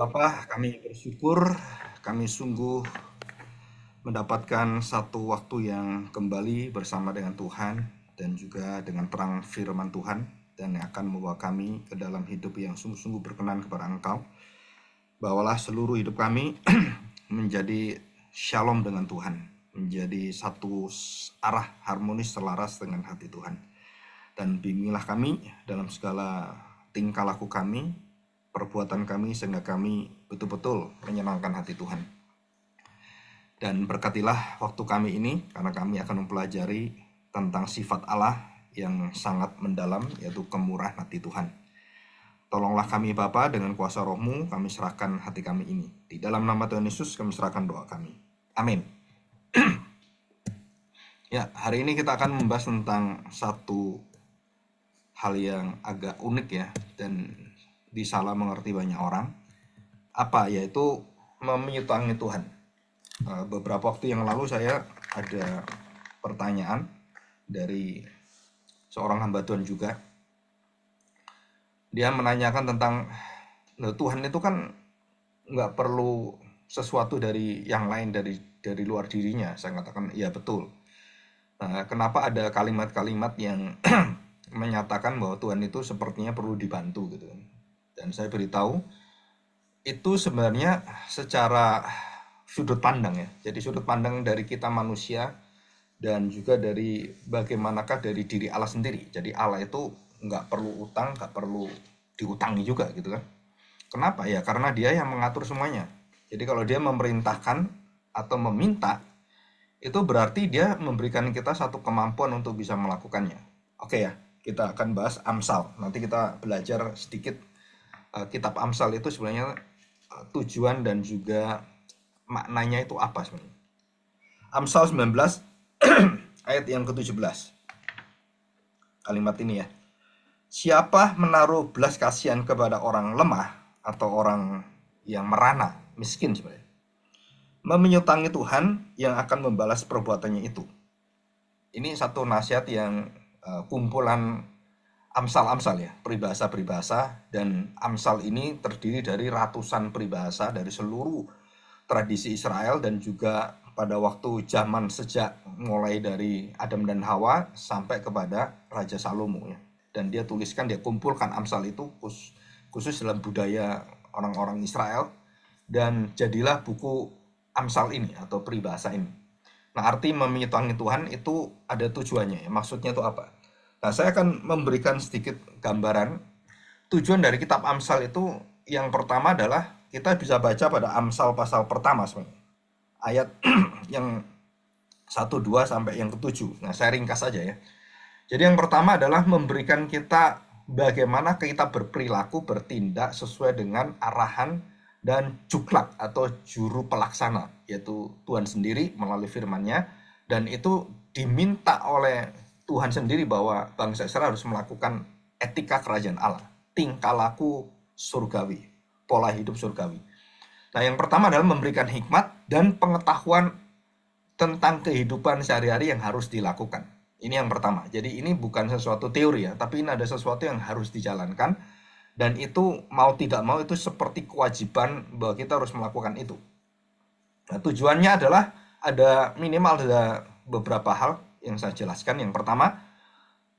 Bapa, kami bersyukur, kami sungguh mendapatkan satu waktu yang kembali bersama dengan Tuhan dan juga dengan terang firman Tuhan dan yang akan membawa kami ke dalam hidup yang sungguh-sungguh berkenan kepada Engkau. Bawalah seluruh hidup kami menjadi shalom dengan Tuhan, menjadi satu arah harmonis selaras dengan hati Tuhan. Dan bimbinglah kami dalam segala tingkah laku kami, perbuatan kami, sehingga kami betul-betul menyenangkan hati Tuhan. Dan berkatilah waktu kami ini, karena kami akan mempelajari tentang sifat Allah yang sangat mendalam, yaitu kemurahan hati Tuhan. Tolonglah kami Bapa, dengan kuasa Roh-Mu, kami serahkan hati kami ini. Di dalam nama Tuhan Yesus kami serahkan doa kami. Amin. Ya, hari ini kita akan membahas tentang satu hal yang agak unik ya, dan disalah mengerti banyak orang. Apa? Yaitu menyutangi Tuhan. Beberapa waktu yang lalu saya ada pertanyaan dari seorang hamba Tuhan juga. Dia menanyakan tentang Tuhan itu kan nggak perlu sesuatu dari yang lain, dari luar dirinya. Saya katakan iya betul. Nah, kenapa ada kalimat-kalimat yang menyatakan bahwa Tuhan itu sepertinya perlu dibantu gitu kan. Dan saya beritahu itu sebenarnya secara sudut pandang ya. Jadi sudut pandang dari kita manusia dan juga dari bagaimanakah dari diri Allah sendiri. Jadi Allah itu nggak perlu utang, nggak perlu diutangi juga gitu kan. Kenapa ya? Karena dia yang mengatur semuanya. Jadi kalau dia memerintahkan atau meminta, itu berarti dia memberikan kita satu kemampuan untuk bisa melakukannya. Oke ya, kita akan bahas Amsal. Nanti kita belajar sedikit kitab Amsal itu sebenarnya tujuan dan juga maknanya itu apa sebenarnya. Amsal 19 ayat yang ke-17. Kalimat ini ya. Siapa menaruh belas kasihan kepada orang lemah atau orang yang merana, miskin sebenarnya, menyutangi Tuhan yang akan membalas perbuatannya itu. Ini satu nasihat yang kumpulan Amsal-Amsal ya, peribahasa-peribahasa, dan Amsal ini terdiri dari ratusan peribahasa dari seluruh tradisi Israel dan juga pada waktu zaman sejak mulai dari Adam dan Hawa sampai kepada Raja Salomo ya. Dan dia tuliskan, dia kumpulkan Amsal itu khusus dalam budaya orang-orang Israel, dan jadilah buku Amsal ini atau peribahasa ini. Nah, arti menyutangi Tuhan itu ada tujuannya ya. Maksudnya itu apa? Nah, saya akan memberikan sedikit gambaran. Tujuan dari kitab Amsal itu yang pertama adalah kita bisa baca pada Amsal pasal pertama sebenarnya. Ayat yang 1, 2 sampai yang ke-7. Nah, saya ringkas saja ya. Jadi yang pertama adalah memberikan kita bagaimana kita berperilaku, bertindak sesuai dengan arahan dan juklak atau juru pelaksana, yaitu Tuhan sendiri melalui firman-Nya, dan itu diminta oleh Tuhan sendiri bahwa bangsa Israel harus melakukan etika kerajaan Allah, tingkah laku surgawi, pola hidup surgawi. Nah, yang pertama adalah memberikan hikmat dan pengetahuan tentang kehidupan sehari-hari yang harus dilakukan. Ini yang pertama. Jadi ini bukan sesuatu teori ya, tapi ini ada sesuatu yang harus dijalankan, dan itu mau tidak mau itu seperti kewajiban bahwa kita harus melakukan itu. Nah, tujuannya adalah ada minimal ada beberapa hal yang saya jelaskan. Yang pertama,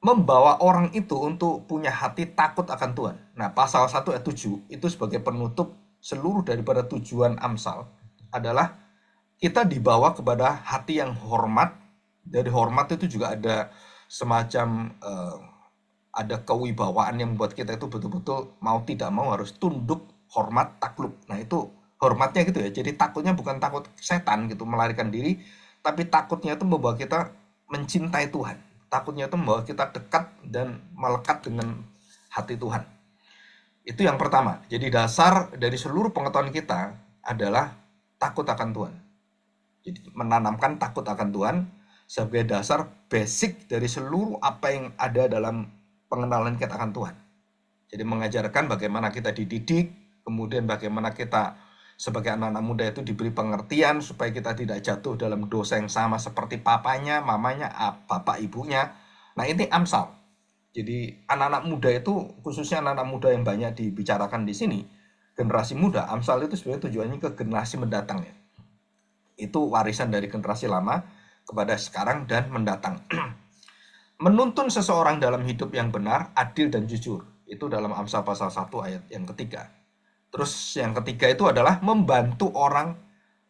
membawa orang itu untuk punya hati takut akan Tuhan. Nah, pasal 1 ayat 7 itu sebagai penutup seluruh daripada tujuan Amsal adalah kita dibawa kepada hati yang hormat. Dari hormat itu juga ada semacam ada kewibawaan yang membuat kita itu betul-betul mau tidak mau harus tunduk, hormat, takluk. Nah, itu hormatnya gitu ya. Jadi takutnya bukan takut setan gitu melarikan diri, tapi takutnya itu membawa kita mencintai Tuhan. Takutnya itu membawa kita dekat dan melekat dengan hati Tuhan. Itu yang pertama. Jadi dasar dari seluruh pengetahuan kita adalah takut akan Tuhan. Jadi menanamkan takut akan Tuhan sebagai dasar basic dari seluruh apa yang ada dalam pengenalan kita akan Tuhan. Jadi mengajarkan bagaimana kita dididik, kemudian bagaimana kita sebagai anak-anak muda itu diberi pengertian supaya kita tidak jatuh dalam dosa yang sama seperti papanya, mamanya, bapak ibunya. Nah, ini Amsal. Jadi anak-anak muda itu, khususnya anak-anak muda yang banyak dibicarakan di sini, generasi muda, Amsal itu sebenarnya tujuannya ke generasi mendatang ya. Itu warisan dari generasi lama kepada sekarang dan mendatang. Menuntun seseorang dalam hidup yang benar, adil dan jujur. Itu dalam Amsal pasal 1 ayat yang ketiga. Terus yang ketiga itu adalah membantu orang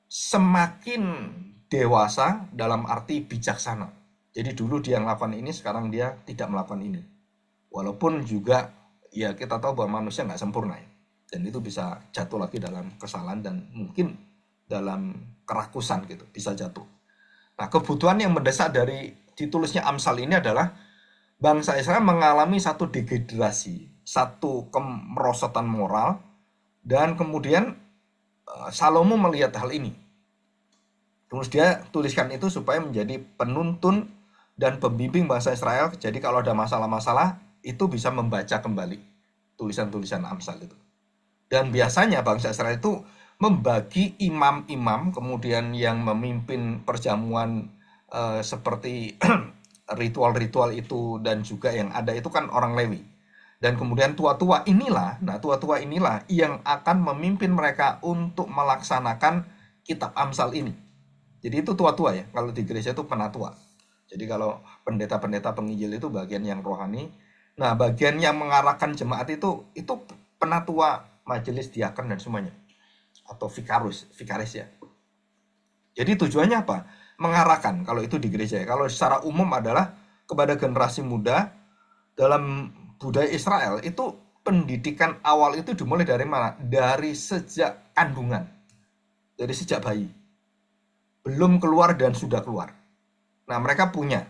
semakin dewasa dalam arti bijaksana. Jadi dulu dia melakukan ini, sekarang dia tidak melakukan ini. Walaupun juga ya kita tahu bahwa manusia nggak sempurna ya. Dan itu bisa jatuh lagi dalam kesalahan dan mungkin dalam kerakusan gitu, bisa jatuh. Nah, kebutuhan yang mendesak dari ditulisnya Amsal ini adalah bangsa Israel mengalami satu degenerasi, satu kemerosotan moral, dan kemudian Salomo melihat hal ini. Terus dia tuliskan itu supaya menjadi penuntun dan pembimbing bangsa Israel. Jadi kalau ada masalah-masalah, itu bisa membaca kembali tulisan-tulisan Amsal itu. Dan biasanya bangsa Israel itu membagi imam-imam, kemudian yang memimpin perjamuan seperti ritual-ritual itu, dan juga yang ada itu kan orang Lewi. Dan kemudian tua-tua inilah, yang akan memimpin mereka untuk melaksanakan kitab Amsal ini. Jadi itu tua-tua ya, kalau di gereja itu penatua. Jadi kalau pendeta-pendeta penginjil itu bagian yang rohani. Nah, bagian yang mengarahkan jemaat itu penatua, majelis, diakon dan semuanya. Atau vikaris ya. Jadi tujuannya apa? Mengarahkan kalau itu di gereja. Kalau secara umum adalah kepada generasi muda. Dalam budaya Israel itu pendidikan awal itu dimulai dari mana? Dari sejak kandungan. Dari sejak bayi. Belum keluar dan sudah keluar. Nah, mereka punya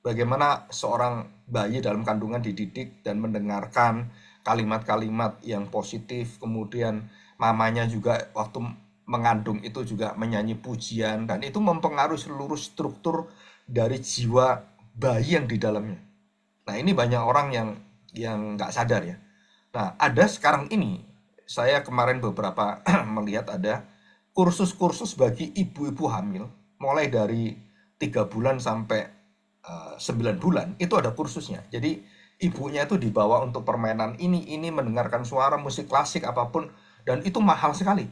bagaimana seorang bayi dalam kandungan dididik dan mendengarkan kalimat-kalimat yang positif, kemudian mamanya juga waktu mengandung itu juga menyanyi pujian, dan itu mempengaruhi seluruh struktur dari jiwa bayi yang di dalamnya. Nah, ini banyak orang yang nggak sadar ya. Nah, ada sekarang ini, saya kemarin beberapa melihat ada kursus-kursus bagi ibu-ibu hamil, mulai dari 3 bulan sampai 9 bulan, itu ada kursusnya. Jadi ibunya itu dibawa untuk permainan ini mendengarkan suara musik klasik apapun, dan itu mahal sekali.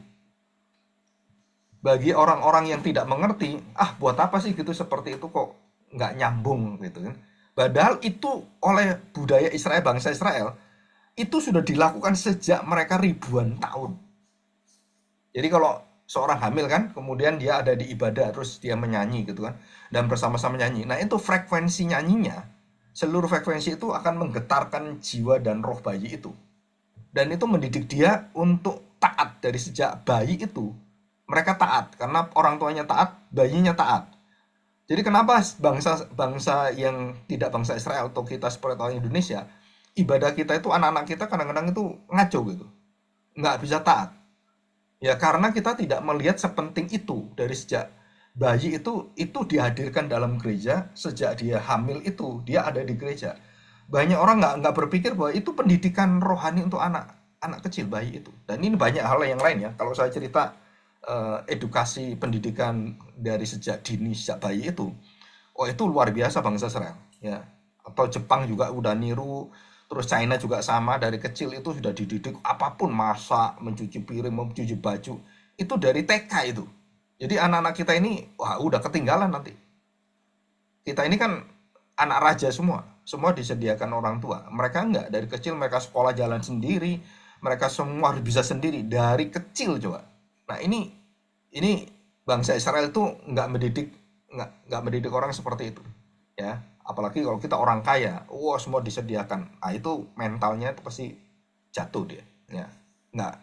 Bagi orang-orang yang tidak mengerti, buat apa sih gitu, seperti itu kok nggak nyambung gitu kan. Padahal itu oleh budaya Israel, bangsa Israel, itu sudah dilakukan sejak mereka ribuan tahun. Jadi kalau seorang hamil kan, kemudian dia ada di ibadah, terus dia menyanyi gitu kan, dan bersama-sama nyanyi. Nah, itu frekuensi nyanyinya, seluruh frekuensi itu akan menggetarkan jiwa dan roh bayi itu. Dan itu mendidik dia untuk taat dari sejak bayi itu. Mereka taat, karena orang tuanya taat, bayinya taat. Jadi kenapa bangsa yang tidak bangsa Israel atau kita seperti orang Indonesia, ibadah kita itu, anak-anak kita kadang-kadang itu ngaco gitu. Nggak bisa taat. Ya karena kita tidak melihat sepenting itu dari sejak bayi itu dihadirkan dalam gereja, sejak dia hamil itu dia ada di gereja. Banyak orang nggak berpikir bahwa itu pendidikan rohani untuk anak anak kecil, bayi itu. Dan ini banyak hal yang lain ya. Kalau saya cerita edukasi pendidikan dari sejak dini, sejak bayi itu, oh itu luar biasa bangsa Israel ya. Atau Jepang juga udah niru. Terus China juga sama, dari kecil itu sudah dididik apapun, masak, mencuci piring, mencuci baju, itu dari TK itu. Jadi anak-anak kita ini wah udah ketinggalan nanti. Kita ini kan anak raja semua disediakan orang tua. Mereka enggak, dari kecil mereka sekolah jalan sendiri, mereka semua harus bisa sendiri dari kecil coba. Nah ini bangsa Israel itu nggak mendidik orang seperti itu, ya. Apalagi kalau kita orang kaya, wah semua disediakan. Ah itu mentalnya itu pasti jatuh dia, ya.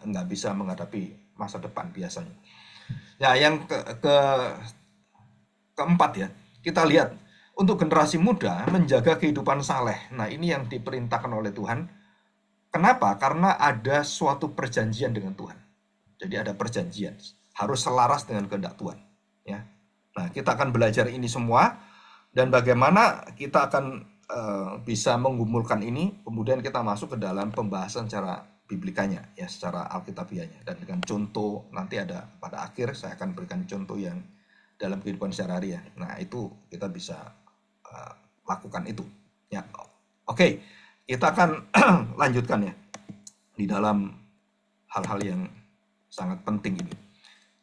Nggak bisa menghadapi masa depan biasanya. Ya, yang keempat ya, kita lihat untuk generasi muda menjaga kehidupan saleh. Nah, ini yang diperintahkan oleh Tuhan. Kenapa? Karena ada suatu perjanjian dengan Tuhan. Jadi ada perjanjian, harus selaras dengan kehendak Tuhan, ya. Nah, kita akan belajar ini semua dan bagaimana kita akan bisa menggumulkan ini, kemudian kita masuk ke dalam pembahasan secara biblikanya, ya, secara alkitabiahnya, dan dengan contoh nanti ada pada akhir saya akan berikan contoh yang dalam kehidupan sehari-hari ya. Nah, itu kita bisa lakukan itu, ya. Oke, kita akan lanjutkan ya di dalam hal-hal yang sangat penting ini.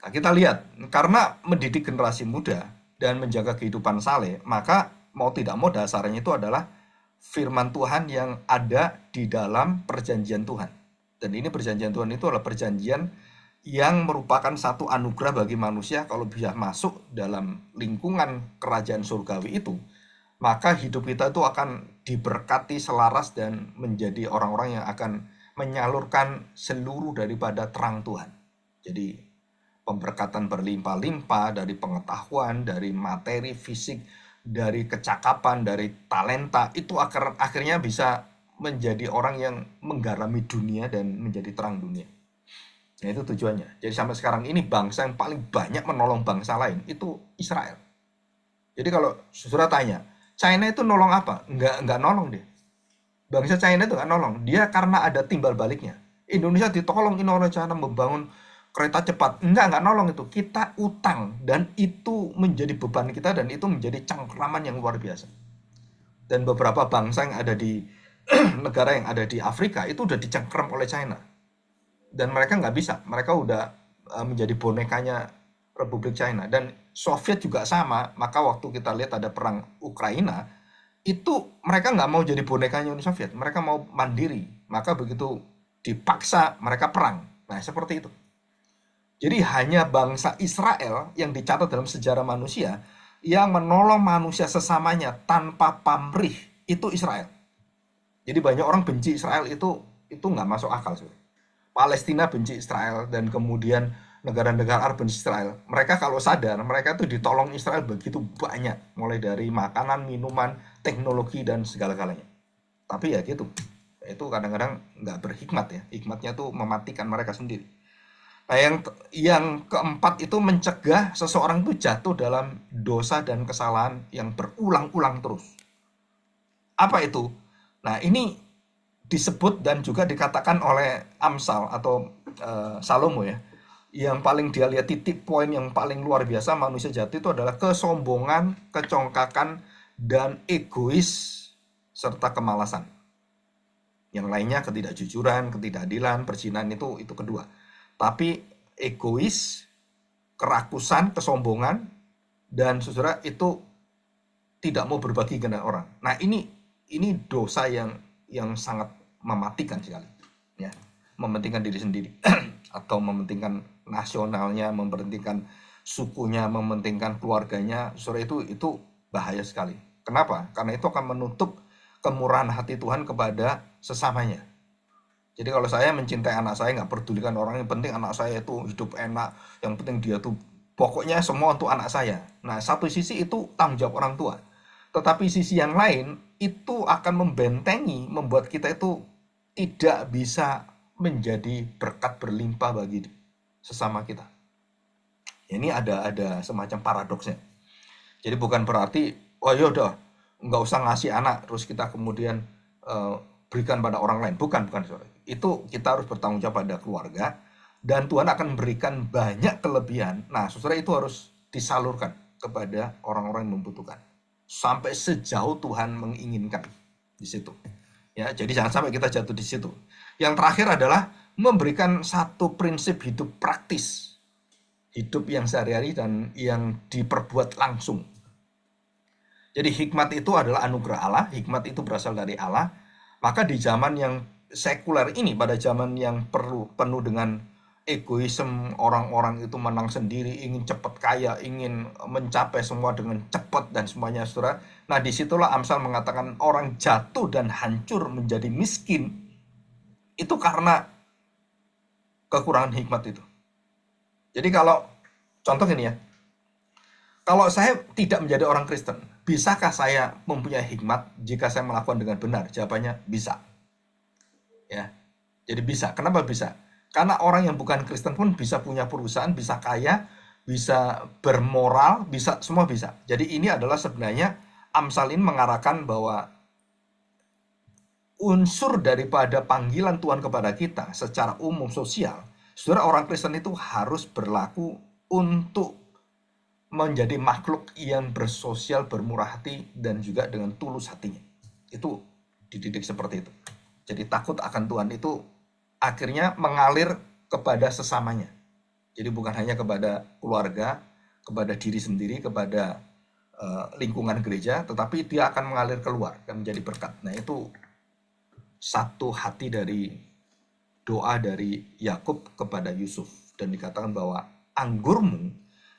Nah, kita lihat, karena mendidik generasi muda dan menjaga kehidupan saleh, maka mau tidak mau dasarnya itu adalah firman Tuhan yang ada di dalam perjanjian Tuhan. Dan ini perjanjian Tuhan itu adalah perjanjian yang merupakan satu anugerah bagi manusia kalau bisa masuk dalam lingkungan kerajaan surgawi itu, maka hidup kita itu akan diberkati selaras dan menjadi orang-orang yang akan menyalurkan seluruh daripada terang Tuhan. Jadi pemberkatan berlimpah-limpah dari pengetahuan, dari materi fisik, dari kecakapan, dari talenta, itu akhirnya bisa menjadi orang yang menggarami dunia dan menjadi terang dunia. Nah, itu tujuannya. Jadi sampai sekarang ini bangsa yang paling banyak menolong bangsa lain itu Israel. Jadi kalau saudara tanya, China itu nolong apa? Enggak nolong dia. Bangsa China itu enggak nolong. Dia karena ada timbal baliknya. Indonesia ditolong ini oleh China membangun kereta cepat. Enggak nolong itu. Kita utang dan itu menjadi beban kita dan itu menjadi cengkraman yang luar biasa. Dan beberapa bangsa yang ada di negara yang ada di Afrika itu udah dicengkram oleh China. Dan mereka nggak bisa, mereka udah menjadi bonekanya Republik China. Dan Soviet juga sama, maka waktu kita lihat ada perang Ukraina, itu mereka nggak mau jadi bonekanya Uni Soviet, mereka mau mandiri. Maka begitu dipaksa, mereka perang. Nah, seperti itu. Jadi hanya bangsa Israel yang dicatat dalam sejarah manusia, yang menolong manusia sesamanya tanpa pamrih, itu Israel. Jadi banyak orang benci Israel itu nggak masuk akal sih. Palestina benci Israel dan kemudian negara-negara Arab benci Israel. Mereka kalau sadar, mereka tuh ditolong Israel begitu banyak, mulai dari makanan, minuman, teknologi dan segala-galanya. Tapi ya gitu, itu kadang-kadang nggak berhikmat ya. Hikmatnya tuh mematikan mereka sendiri. Nah, yang keempat itu mencegah seseorang itu jatuh dalam dosa dan kesalahan yang berulang-ulang terus. Apa itu? Nah, ini disebut dan juga dikatakan oleh Amsal atau Salomo ya. Yang paling dia lihat titik poin yang paling luar biasa manusia jatuh itu adalah kesombongan, kecongkakan, dan egois serta kemalasan. Yang lainnya ketidakjujuran, ketidakadilan, perzinahan itu kedua. Tapi egois, kerakusan, kesombongan, dan saudara itu tidak mau berbagi dengan orang. Nah, ini dosa yang sangat mematikan sekali, ya, mementingkan diri sendiri atau mementingkan nasionalnya, mementingkan sukunya, mementingkan keluarganya, saudara itu bahaya sekali. Kenapa? Karena itu akan menutup kemurahan hati Tuhan kepada sesamanya. Jadi kalau saya mencintai anak saya, nggak pedulikan orang, yang penting anak saya itu hidup enak, yang penting dia tuh pokoknya semua untuk anak saya. Nah, satu sisi itu tanggung jawab orang tua. Tetapi sisi yang lain itu akan membentengi, membuat kita itu tidak bisa menjadi berkat berlimpah bagi sesama kita. Ini ada semacam paradoksnya. Jadi bukan berarti, oh yaudah, nggak usah ngasih anak, terus kita kemudian berikan pada orang lain. Bukan. Itu kita harus bertanggung jawab pada keluarga, dan Tuhan akan memberikan banyak kelebihan. Nah, saudara, itu harus disalurkan kepada orang-orang yang membutuhkan. Sampai sejauh Tuhan menginginkan di situ. Ya, jadi jangan sampai kita jatuh di situ. Yang terakhir adalah memberikan satu prinsip hidup praktis. Hidup yang sehari-hari dan yang diperbuat langsung. Jadi hikmat itu adalah anugerah Allah, hikmat itu berasal dari Allah. Maka di zaman yang sekuler ini, pada zaman yang penuh dengan egoisme, orang-orang itu menang sendiri, ingin cepat kaya, ingin mencapai semua dengan cepat dan semuanya, saudara. Nah, disitulah Amsal mengatakan orang jatuh dan hancur menjadi miskin itu karena kekurangan hikmat itu. Jadi kalau contoh ini ya, kalau saya tidak menjadi orang Kristen, bisakah saya mempunyai hikmat jika saya melakukan dengan benar? Jawabannya bisa. Ya, jadi bisa. Kenapa bisa? Karena orang yang bukan Kristen pun bisa punya perusahaan, bisa kaya, bisa bermoral, bisa, semua bisa. Jadi ini adalah sebenarnya Amsal ini mengarahkan bahwa unsur daripada panggilan Tuhan kepada kita secara umum sosial, saudara, orang Kristen itu harus berlaku untuk menjadi makhluk yang bersosial, bermurah hati, dan juga dengan tulus hatinya. Itu dididik seperti itu. Jadi takut akan Tuhan itu akhirnya mengalir kepada sesamanya. Jadi bukan hanya kepada keluarga, kepada diri sendiri, kepada lingkungan gereja, tetapi dia akan mengalir keluar dan menjadi berkat. Nah, itu satu hati dari doa dari Yakub kepada Yusuf, dan dikatakan bahwa anggurmu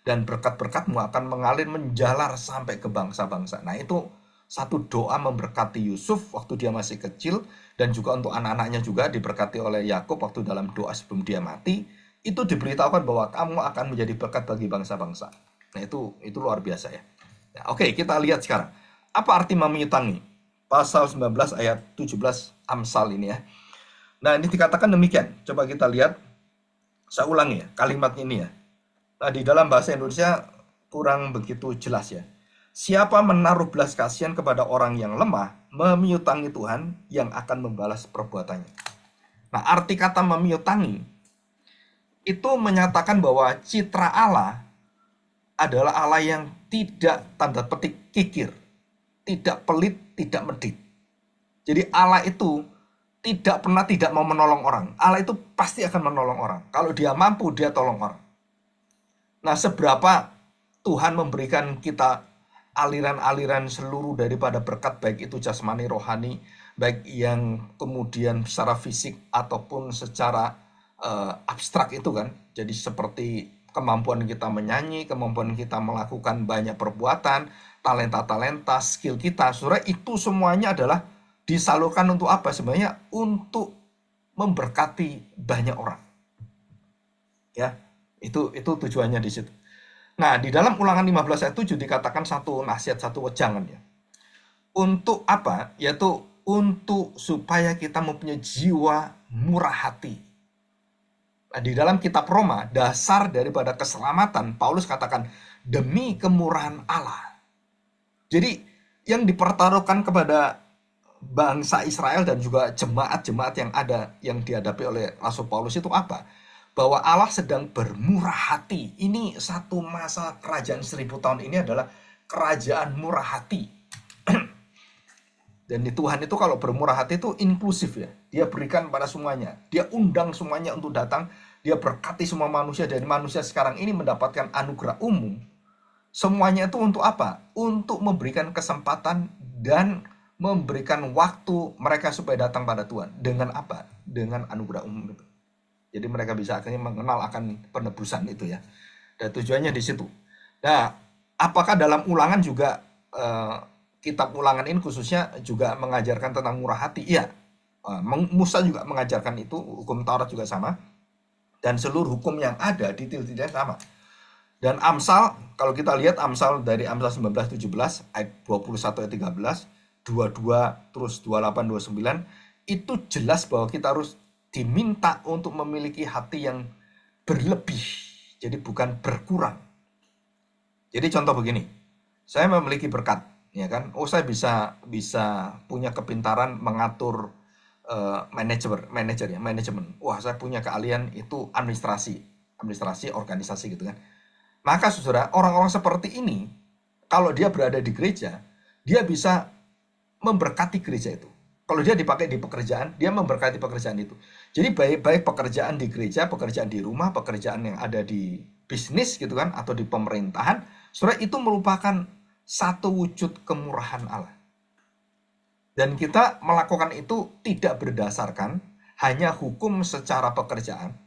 dan berkat-berkatmu akan mengalir menjalar sampai ke bangsa-bangsa. Nah, itu satu doa memberkati Yusuf waktu dia masih kecil, dan juga untuk anak-anaknya juga diberkati oleh Yakub waktu dalam doa sebelum dia mati. Itu diberitahukan bahwa kamu akan menjadi berkat bagi bangsa-bangsa. Nah, itu luar biasa ya. Nah, oke, kita lihat sekarang. Apa arti memiutangi? Pasal 19 ayat 17 Amsal ini ya. Nah, ini dikatakan demikian. Coba kita lihat. Saya ulangi ya, kalimat ini ya. Nah, di dalam bahasa Indonesia kurang begitu jelas ya. Siapa menaruh belas kasihan kepada orang yang lemah, memiutangi Tuhan yang akan membalas perbuatannya. Nah, arti kata memiutangi itu menyatakan bahwa citra Allah adalah Allah yang tidak tanda petik kikir, tidak pelit, tidak medit. Jadi Allah itu tidak pernah tidak mau menolong orang. Allah itu pasti akan menolong orang. Kalau dia mampu, dia tolong orang. Nah, seberapa Tuhan memberikan kita aliran-aliran seluruh daripada berkat, baik itu jasmani, rohani, baik yang kemudian secara fisik ataupun secara abstrak itu kan. Jadi seperti kemampuan kita menyanyi, kemampuan kita melakukan banyak perbuatan, talenta-talenta, skill kita, saudara, itu semuanya adalah disalurkan untuk apa? Sebenarnya untuk memberkati banyak orang. Ya, itu tujuannya di situ. Nah, di dalam Ulangan 15 ayat 7 dikatakan satu nasihat, satu wejangan ya. Untuk apa? Yaitu untuk supaya kita mempunyai jiwa murah hati. Nah, di dalam kitab Roma, dasar daripada keselamatan, Paulus katakan demi kemurahan Allah. Jadi yang dipertaruhkan kepada bangsa Israel dan juga jemaat-jemaat yang ada, yang dihadapi oleh Rasul Paulus itu apa? Bahwa Allah sedang bermurah hati. Ini satu masa kerajaan 1000 tahun ini adalah kerajaan murah hati. Dan di Tuhan itu kalau bermurah hati itu inklusif ya. Dia berikan pada semuanya. Dia undang semuanya untuk datang. Dia berkati semua manusia. Dan manusia sekarang ini mendapatkan anugerah umum. Semuanya itu untuk apa? Untuk memberikan kesempatan dan memberikan waktu mereka supaya datang pada Tuhan. Dengan apa? Dengan anugerah umum itu. Jadi mereka bisa akhirnya mengenal akan penebusan itu ya. Dan tujuannya di situ. Nah, apakah dalam Ulangan juga kitab Ulangan ini khususnya juga mengajarkan tentang murah hati? Iya. Musa juga mengajarkan itu, hukum Taurat juga sama. Dan seluruh hukum yang ada detail-detailnya sama. Dan Amsal, kalau kita lihat Amsal dari Amsal 19:17 ayat 21 ayat 13, 22 terus 28 29, itu jelas bahwa kita harus diminta untuk memiliki hati yang berlebih. Jadi bukan berkurang. Jadi contoh begini. Saya memiliki berkat, ya kan? Oh, saya bisa punya kepintaran mengatur manajemen. Wah, saya punya keahlian itu administrasi organisasi gitu kan. Maka saudara, orang-orang seperti ini kalau dia berada di gereja, dia bisa memberkati gereja itu. Kalau dia dipakai di pekerjaan, dia memberkati pekerjaan itu. Jadi baik pekerjaan di gereja, pekerjaan di rumah, pekerjaan yang ada di bisnis gitu kan, atau di pemerintahan, saudara, itu merupakan satu wujud kemurahan Allah. Dan kita melakukan itu tidak berdasarkan hanya hukum secara pekerjaan,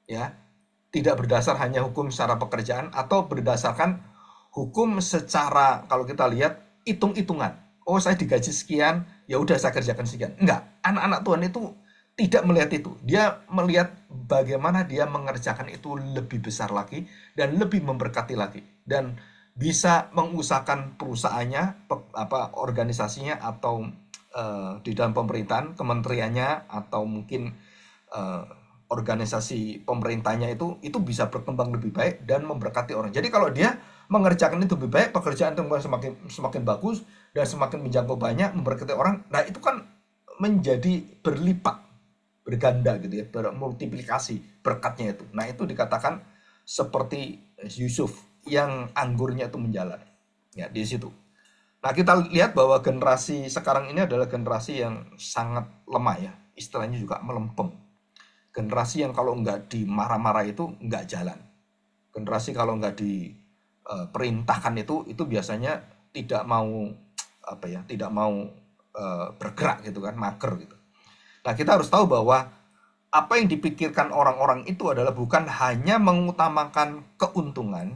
ya, tidak berdasar hanya hukum secara pekerjaan atau berdasarkan hukum secara, kalau kita lihat, hitung-hitungan. Oh, saya digaji sekian, ya udah saya kerjakan sekian. Enggak, anak-anak Tuhan itu tidak melihat itu. Dia melihat bagaimana dia mengerjakan itu lebih besar lagi dan lebih memberkati lagi, dan bisa mengusahakan perusahaannya, organisasinya, atau di dalam pemerintahan, kementeriannya, atau mungkin organisasi pemerintahnya itu bisa berkembang lebih baik dan memberkati orang. Jadi kalau dia mengerjakan itu lebih baik, pekerjaan itu semakin bagus dan semakin menjangkau banyak, memberkati orang. Nah, itu kan menjadi berlipat, berganda gitu ya, bermultiplikasi berkatnya itu. Nah, itu dikatakan seperti Yusuf yang anggurnya itu menjalar. Ya, di situ. Nah, kita lihat bahwa generasi sekarang ini adalah generasi yang sangat lemah ya. Istilahnya juga melempem. Generasi yang kalau nggak dimarah-marah itu nggak jalan. Generasi kalau nggak diperintahkan itu biasanya tidak mau tidak mau bergerak gitu kan, mager gitu. Nah, kita harus tahu bahwa apa yang dipikirkan orang-orang itu adalah bukan hanya mengutamakan keuntungan,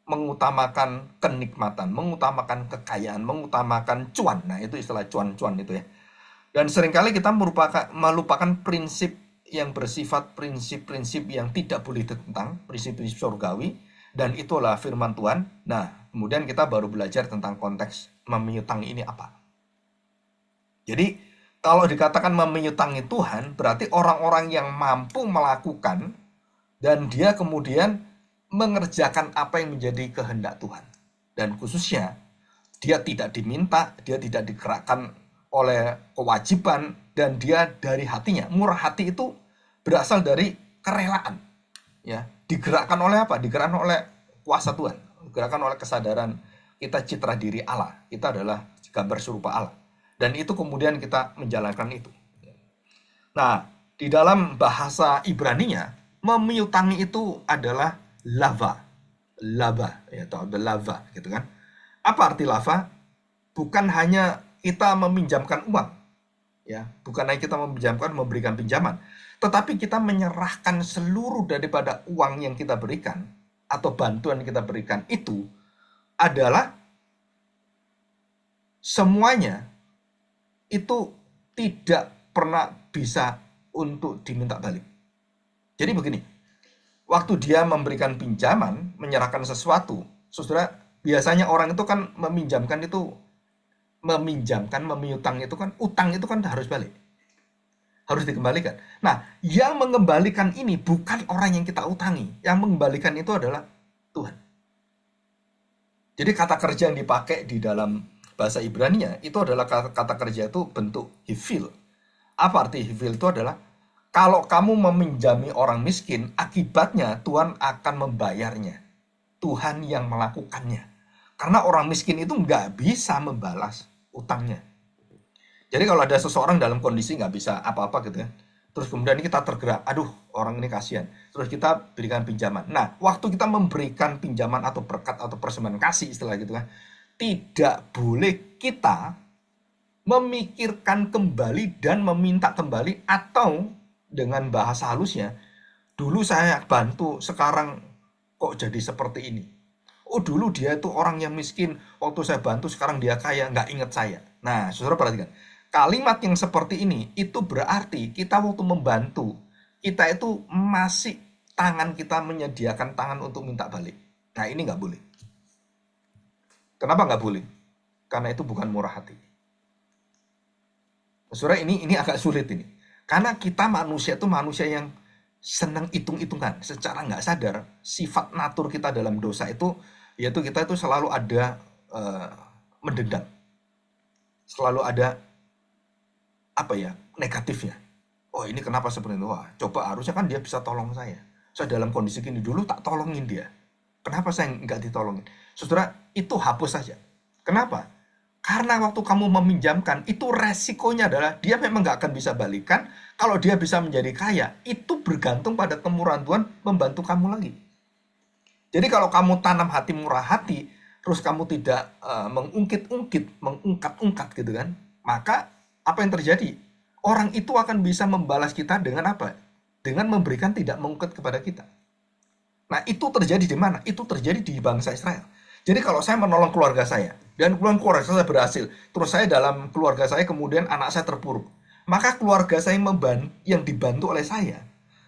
mengutamakan kenikmatan, mengutamakan kekayaan, mengutamakan cuan. Nah, itu istilah cuan-cuan itu ya. Dan seringkali kita melupakan prinsip yang bersifat prinsip-prinsip yang tidak boleh ditentang, prinsip-prinsip surgawi, dan itulah firman Tuhan. Nah, kemudian kita baru belajar tentang konteks meminjutangi ini apa. Jadi, kalau dikatakan meminjutangi Tuhan, berarti orang-orang yang mampu melakukan dan dia kemudian mengerjakan apa yang menjadi kehendak Tuhan. Dan khususnya, dia tidak diminta, dia tidak digerakkan oleh kewajiban, dan dia dari hatinya. Murah hati itu berasal dari kerelaan. Ya, digerakkan oleh apa? Digerakkan oleh kuasa Tuhan, digerakkan oleh kesadaran kita citra diri Allah. Kita adalah gambar serupa Allah. Dan itu kemudian kita menjalankan itu. Nah, di dalam bahasa Ibraninya, meminjutangi itu adalah lava. Lava, ya, atau lava, gitu kan. Apa arti lava? Bukan hanya kita meminjamkan uang, ya, bukan hanya kita memberikan pinjaman, tetapi kita menyerahkan seluruh daripada uang yang kita berikan atau bantuan yang kita berikan itu adalah semuanya itu tidak pernah bisa untuk diminta balik. Jadi begini, waktu dia memberikan pinjaman, menyerahkan sesuatu, saudara, biasanya orang itu kan meminjamkan, meminjutang itu kan, utang itu kan harus balik. Harus dikembalikan. Nah, yang mengembalikan ini bukan orang yang kita utangi. Yang mengembalikan itu adalah Tuhan. Jadi kata kerja yang dipakai di dalam bahasa Ibrani itu adalah kata kerja itu bentuk hifil. Apa arti hifil? Itu adalah kalau kamu meminjami orang miskin, akibatnya Tuhan akan membayarnya. Tuhan yang melakukannya. Karena orang miskin itu nggak bisa membalas utangnya. Jadi kalau ada seseorang dalam kondisi nggak bisa apa-apa gitu ya, terus kemudian kita tergerak, aduh orang ini kasihan, terus kita berikan pinjaman. Nah, waktu kita memberikan pinjaman atau berkat atau persembahan kasih istilah gitu kan, tidak boleh kita memikirkan kembali dan meminta kembali, atau dengan bahasa halusnya, dulu saya bantu, sekarang kok jadi seperti ini. Oh, dulu dia itu orang yang miskin, waktu saya bantu sekarang dia kaya, nggak ingat saya. Nah, saudara perhatikan, kalimat yang seperti ini itu berarti kita waktu membantu, kita itu masih tangan kita menyediakan tangan untuk minta balik. Nah, ini nggak boleh. Kenapa nggak boleh? Karena itu bukan murah hati. Saudara, ini agak sulit ini. Karena kita manusia itu manusia yang senang hitung-hitungan. Secara nggak sadar, sifat natur kita dalam dosa itu, yaitu kita itu selalu ada mendendam. Selalu ada negatifnya. Oh, ini kenapa seperti itu? Wah, coba harusnya kan dia bisa tolong saya. Saya dalam kondisi gini dulu tak tolongin dia. Kenapa saya nggak ditolongin? Saudara, itu hapus saja. Kenapa? Karena waktu kamu meminjamkan, itu resikonya adalah dia memang nggak akan bisa balikan. Kalau dia bisa menjadi kaya, itu bergantung pada kemurahan Tuhan membantu kamu lagi. Jadi kalau kamu tanam hati murah hati, terus kamu tidak mengungkat-ungkat gitu kan, maka apa yang terjadi? Orang itu akan bisa membalas kita dengan apa? Dengan memberikan tidak mengungkat kepada kita. Nah, itu terjadi di mana? Itu terjadi di bangsa Israel. Jadi kalau saya menolong keluarga saya, dan keluarga saya berhasil, terus saya dalam keluarga saya kemudian anak saya terpuruk, maka keluarga saya yang dibantu oleh saya,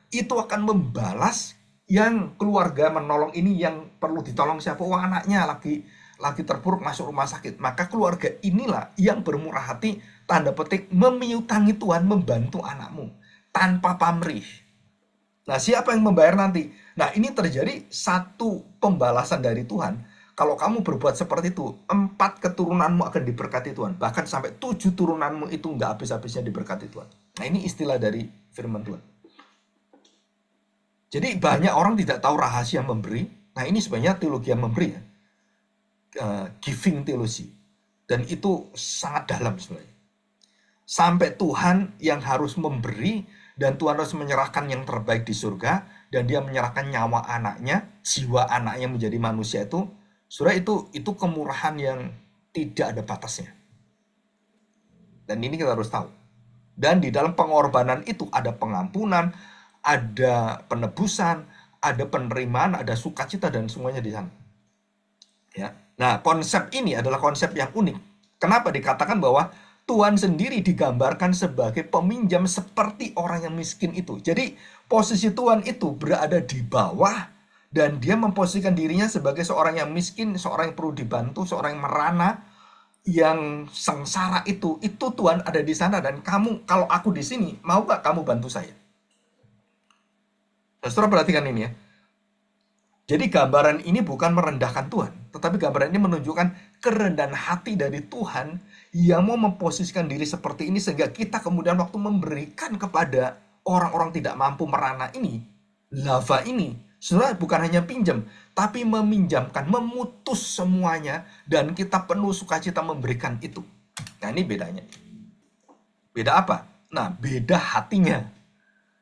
itu akan membalas yang keluarga menolong ini yang perlu ditolong siapa? Oh, anaknya lagi terpuruk masuk rumah sakit. Maka keluarga inilah yang bermurah hati, tanda petik, meminjutangi Tuhan membantu anakmu tanpa pamrih. Nah, siapa yang membayar nanti? Nah, ini terjadi satu pembalasan dari Tuhan. Kalau kamu berbuat seperti itu, 4 keturunanmu akan diberkati Tuhan. Bahkan sampai 7 turunanmu itu nggak habis-habisnya diberkati Tuhan. Nah, ini istilah dari firman Tuhan. Jadi banyak orang tidak tahu rahasia memberi. Nah, ini sebenarnya teologi yang memberi ya. Giving teologi. Dan itu sangat dalam sebenarnya. Sampai Tuhan yang harus memberi dan Tuhan harus menyerahkan yang terbaik di surga, dan dia menyerahkan nyawa anaknya, jiwa anaknya menjadi manusia itu, saudara, itu kemurahan yang tidak ada batasnya. Dan ini kita harus tahu. Dan di dalam pengorbanan itu ada pengampunan, ada penebusan, ada penerimaan, ada sukacita, dan semuanya di sana. Ya. Nah, konsep ini adalah konsep yang unik. Kenapa dikatakan bahwa Tuhan sendiri digambarkan sebagai peminjam seperti orang yang miskin itu. Jadi, posisi Tuhan itu berada di bawah, dan dia memposisikan dirinya sebagai seorang yang miskin, seorang yang perlu dibantu, seorang yang merana, yang sengsara itu Tuhan ada di sana, dan kamu, kalau aku di sini, mau gak kamu bantu saya? Nah, saudara perhatikan ini ya. Jadi gambaran ini bukan merendahkan Tuhan, tetapi gambaran ini menunjukkan kerendahan hati dari Tuhan yang mau memposisikan diri seperti ini, sehingga kita kemudian waktu memberikan kepada orang-orang tidak mampu merana ini, lava ini, saudara, bukan hanya pinjam, tapi meminjamkan, memutus semuanya, dan kita penuh sukacita memberikan itu. Nah, ini bedanya. Beda apa? Nah, beda hatinya.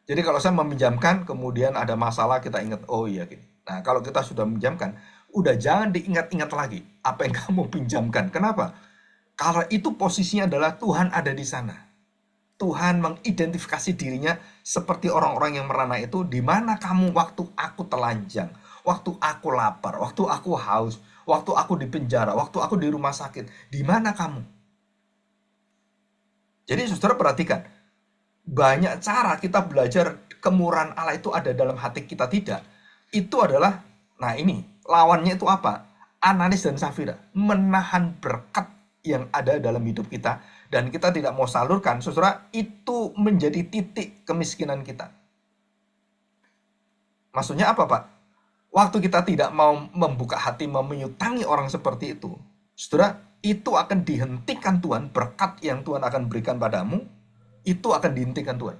Jadi kalau saya meminjamkan, kemudian ada masalah, kita ingat, oh iya gini. Nah, kalau kita sudah meminjamkan, udah jangan diingat-ingat lagi apa yang kamu pinjamkan. Kenapa? Kalau itu posisinya adalah Tuhan ada di sana. Tuhan mengidentifikasi dirinya seperti orang-orang yang merana itu, di mana kamu waktu aku telanjang, waktu aku lapar, waktu aku haus, waktu aku di penjara, waktu aku di rumah sakit, di mana kamu? Jadi saudara perhatikan, banyak cara kita belajar kemurahan Allah itu ada dalam hati kita tidak. Itu adalah, nah ini, lawannya itu apa? Ananias dan Safira menahan berkat yang ada dalam hidup kita, dan kita tidak mau salurkan, saudara, itu menjadi titik kemiskinan kita. Maksudnya apa, Pak? Waktu kita tidak mau membuka hati, memenyutangi orang seperti itu, saudara, itu akan dihentikan Tuhan, berkat yang Tuhan akan berikan padamu, itu akan dihentikan Tuhan.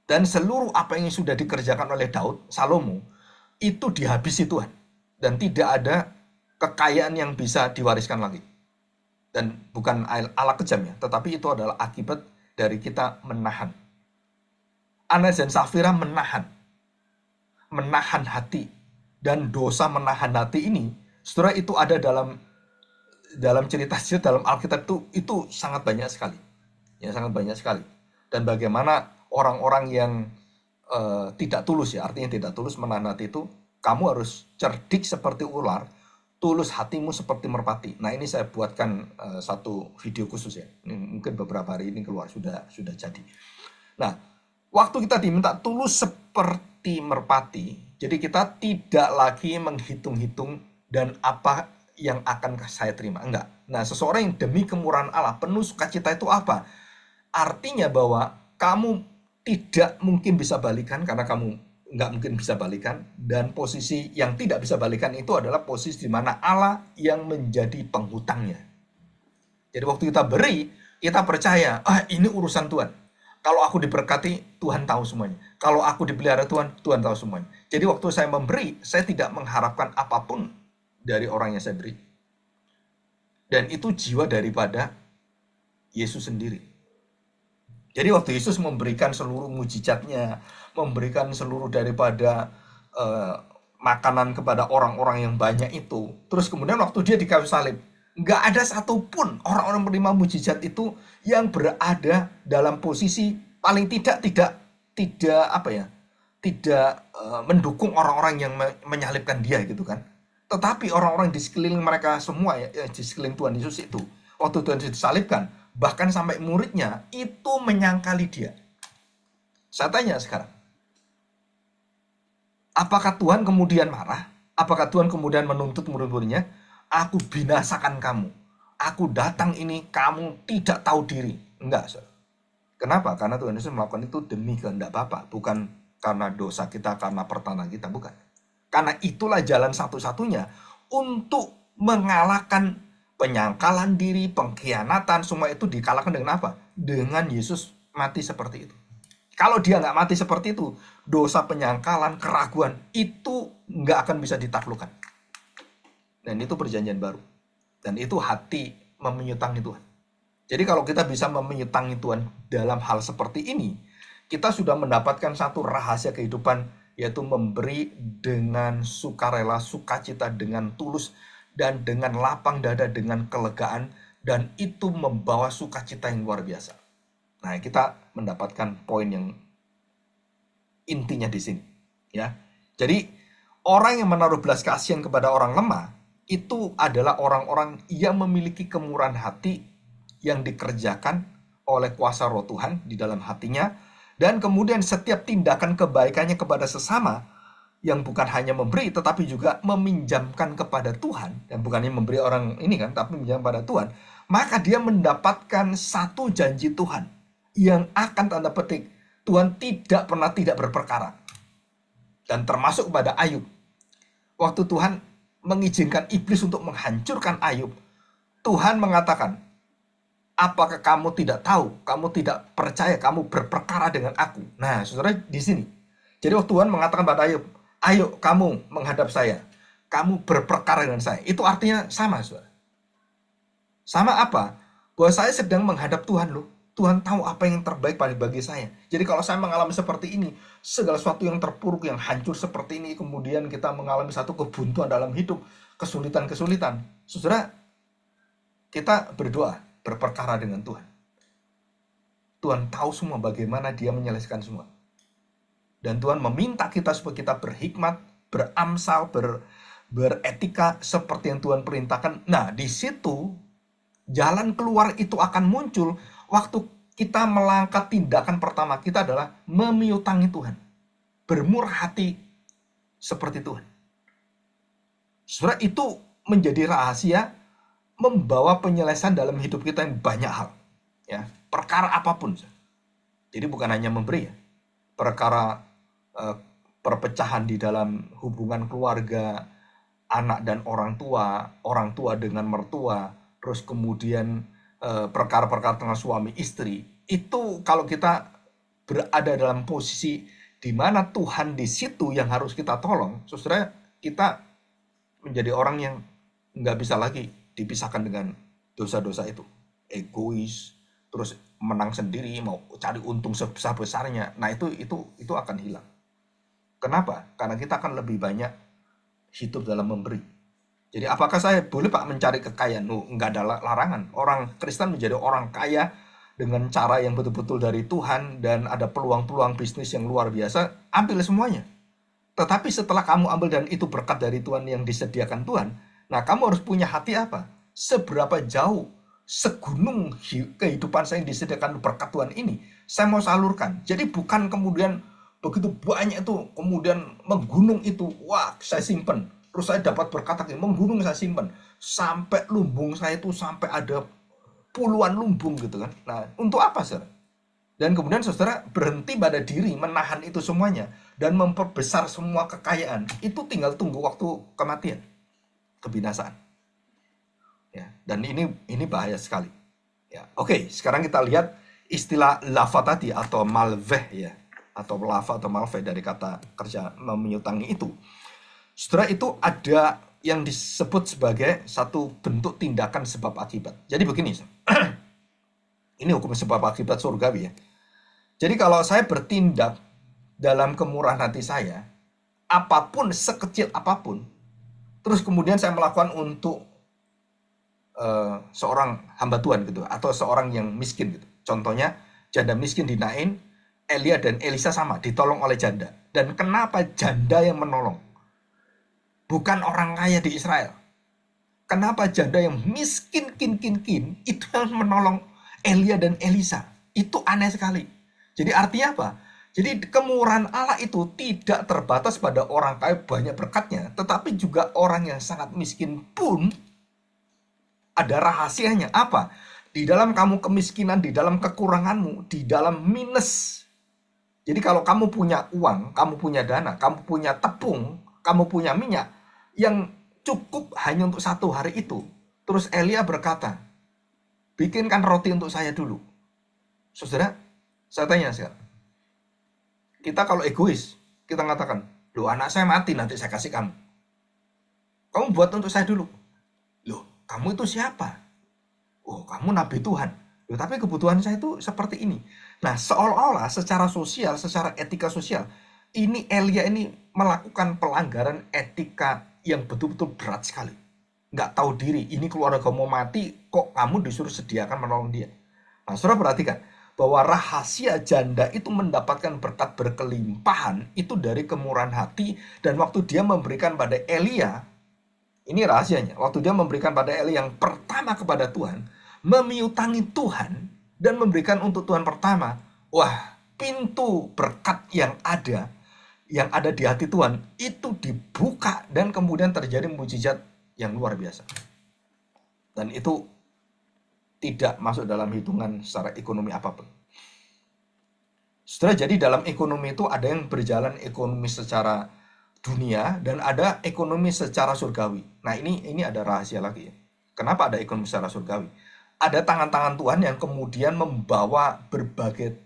Dan seluruh apa yang sudah dikerjakan oleh Daud, Salomo, itu dihabisi Tuhan. Dan tidak ada kekayaan yang bisa diwariskan lagi. Dan bukan Allah kejam ya, tetapi itu adalah akibat dari kita menahan. Ananias dan Safira menahan hati. Dan dosa menahan hati ini, saudara, itu ada dalam cerita-cerita dalam Alkitab itu sangat banyak sekali. Ya, sangat banyak sekali. Dan bagaimana orang-orang yang tidak tulus, ya, artinya tidak tulus menahan hati itu, kamu harus cerdik seperti ular, tulus hatimu seperti merpati. Nah, ini saya buatkan satu video khusus ya. Ini mungkin beberapa hari ini keluar, sudah jadi. Nah, waktu kita diminta tulus seperti merpati, jadi kita tidak lagi menghitung-hitung dan apa yang akan saya terima. Enggak. Nah, seseorang yang demi kemurahan Allah penuh sukacita itu apa? Artinya bahwa kamu tidak mungkin bisa balikan, karena kamu nggak mungkin bisa balikan, dan posisi yang tidak bisa balikan itu adalah posisi di mana Allah yang menjadi penghutangnya. Jadi waktu kita beri, kita percaya, ini urusan Tuhan. Kalau aku diberkati, Tuhan tahu semuanya. Kalau aku dipelihara Tuhan, Tuhan tahu semuanya. Jadi waktu saya memberi, saya tidak mengharapkan apapun dari orang yang saya beri. Dan itu jiwa daripada Yesus sendiri. Jadi waktu Yesus memberikan seluruh mujizatnya, memberikan seluruh daripada makanan kepada orang-orang yang banyak itu, terus kemudian waktu dia di kayu salib, nggak ada satupun orang-orang menerima mujizat itu yang berada dalam posisi paling tidak mendukung orang-orang yang menyalibkan dia gitu kan. Tetapi orang-orang di sekeliling mereka semua, ya, di sekeliling Tuhan Yesus itu, waktu Tuhan Yesus disalibkan, bahkan sampai muridnya itu menyangkali dia. Saya tanya sekarang, apakah Tuhan kemudian marah? Apakah Tuhan kemudian menuntut murid-muridnya? Aku binasakan kamu. Aku datang ini, kamu tidak tahu diri. Enggak, saudara. Kenapa? Karena Tuhan Yesus melakukan itu demi kehendak Bapa, bukan karena dosa kita, karena pertanahan kita, bukan. Karena itulah jalan satu-satunya untuk mengalahkan penyangkalan diri, pengkhianatan, semua itu dikalahkan dengan apa? Dengan Yesus mati seperti itu. Kalau dia nggak mati seperti itu, dosa, penyangkalan, keraguan, itu nggak akan bisa ditaklukkan. Dan itu perjanjian baru. Dan itu hati memenyutangi Tuhan. Jadi kalau kita bisa memintangi Tuhan dalam hal seperti ini, kita sudah mendapatkan satu rahasia kehidupan, yaitu memberi dengan sukarela, sukacita, dengan tulus, dan dengan lapang dada, dengan kelegaan, dan itu membawa sukacita yang luar biasa. Nah, kita mendapatkan poin yang intinya di sini, ya. Jadi, orang yang menaruh belas kasihan kepada orang lemah, itu adalah orang-orang yang memiliki kemurahan hati yang dikerjakan oleh kuasa roh Tuhan di dalam hatinya, dan kemudian setiap tindakan kebaikannya kepada sesama yang bukan hanya memberi tetapi juga meminjamkan kepada Tuhan, dan bukannya memberi orang ini kan, tapi meminjam pada Tuhan, maka dia mendapatkan satu janji Tuhan yang akan, tanda petik, Tuhan tidak pernah tidak berperkara. Dan termasuk pada Ayub, waktu Tuhan mengizinkan iblis untuk menghancurkan Ayub, Tuhan mengatakan, apakah kamu tidak tahu, kamu tidak percaya, kamu berperkara dengan aku. Nah, saudara, di sini. Jadi waktu Tuhan mengatakan pada Ayub, ayo kamu menghadap saya, kamu berperkara dengan saya. Itu artinya sama, saudara. Sama apa? Bahwa saya sedang menghadap Tuhan loh. Tuhan tahu apa yang terbaik bagi saya. Jadi kalau saya mengalami seperti ini, segala sesuatu yang terpuruk, yang hancur seperti ini, kemudian kita mengalami satu kebuntuan dalam hidup, kesulitan-kesulitan, saudara, kita berdoa, berperkara dengan Tuhan. Tuhan tahu semua bagaimana dia menyelesaikan semua. Dan Tuhan meminta kita supaya kita berhikmat, beramsal, beretika seperti yang Tuhan perintahkan. Nah, di situ jalan keluar itu akan muncul waktu kita melangkah. Tindakan pertama kita adalah memiutangi Tuhan, bermurah hati seperti Tuhan. Saudara, itu menjadi rahasia membawa penyelesaian dalam hidup kita yang banyak hal, ya, perkara apapun. Jadi bukan hanya memberi, ya, perkara perpecahan di dalam hubungan keluarga, anak dan orang tua dengan mertua, terus kemudian perkara-perkara tentang suami istri. Itu kalau kita berada dalam posisi di mana Tuhan di situ yang harus kita tolong, saudara, kita menjadi orang yang nggak bisa lagi dipisahkan dengan dosa-dosa itu. Egois, terus menang sendiri, mau cari untung sebesar-besarnya. Nah, itu akan hilang. Kenapa? Karena kita akan lebih banyak hidup dalam memberi. Jadi apakah saya boleh Pak mencari kekayaan? Enggak ada larangan. Orang Kristen menjadi orang kaya dengan cara yang betul-betul dari Tuhan, dan ada peluang-peluang bisnis yang luar biasa, ambil semuanya. Tetapi setelah kamu ambil dan itu berkat dari Tuhan yang disediakan Tuhan, nah kamu harus punya hati apa? Seberapa jauh, segunung kehidupan saya yang disediakan berkat Tuhan ini, saya mau salurkan. Jadi bukan kemudian begitu banyak itu, kemudian menggunung itu, wah saya simpen, terus saya dapat berkat lagi, menggunung saya simpen, sampai lumbung saya itu sampai ada puluhan lumbung gitu kan. Nah, untuk apa, saudara? Dan kemudian saudara berhenti pada diri, menahan itu semuanya, dan memperbesar semua kekayaan, itu tinggal tunggu waktu kematian, kebinasaan. Ya, dan ini bahaya sekali. Ya, oke, sekarang kita lihat istilah lava tadi atau malveh, ya, atau lava atau malveh dari kata kerja memiutangi itu. Saudara, itu ada yang disebut sebagai satu bentuk tindakan sebab akibat. Jadi begini, ini hukum sebab akibat surgawi, ya. Jadi kalau saya bertindak dalam kemurahan hati saya, apapun, sekecil apapun, terus kemudian saya melakukan untuk seorang hamba Tuhan gitu, atau seorang yang miskin gitu. Contohnya janda miskin di Nain, Elia dan Elisa sama ditolong oleh janda. Dan kenapa janda yang menolong? Bukan orang kaya di Israel. Kenapa janda yang miskin kin itu yang menolong Elia dan Elisa? Itu aneh sekali. Jadi artinya apa? Jadi kemurahan Allah itu tidak terbatas pada orang kaya banyak berkatnya, tetapi juga orang yang sangat miskin pun ada rahasianya. Apa? Di dalam kamu kemiskinan, di dalam kekuranganmu, di dalam minus. Jadi kalau kamu punya uang, kamu punya dana, kamu punya tepung, kamu punya minyak yang cukup hanya untuk 1 hari itu. Terus Elia berkata, bikinkan roti untuk saya dulu. Saudara, saya tanya sekarang. Kita kalau egois, kita mengatakan, loh anak saya mati nanti saya kasih kamu. Kamu buat untuk saya dulu. Loh, kamu itu siapa? Oh, kamu nabi Tuhan. Tapi kebutuhan saya itu seperti ini. Nah, seolah-olah secara sosial, secara etika sosial, ini Elia ini melakukan pelanggaran etika yang betul-betul berat sekali. Nggak tahu diri, ini keluarga mau mati, kok kamu disuruh sediakan menolong dia. Nah, saudara perhatikan, bahwa rahasia janda itu mendapatkan berkat berkelimpahan, itu dari kemurahan hati, dan waktu dia memberikan pada Elia, ini rahasianya, waktu dia memberikan pada Elia yang pertama kepada Tuhan, memiutangi Tuhan, dan memberikan untuk Tuhan pertama, wah, pintu berkat yang ada di hati Tuhan, itu dibuka, dan kemudian terjadi mujizat yang luar biasa. Dan itu tidak masuk dalam hitungan secara ekonomi apapun. Setelah jadi dalam ekonomi itu ada yang berjalan ekonomi secara dunia dan ada ekonomi secara surgawi. Nah ini ada rahasia lagi ya. Kenapa ada ekonomi secara surgawi? Ada tangan-tangan Tuhan yang kemudian membawa berbagai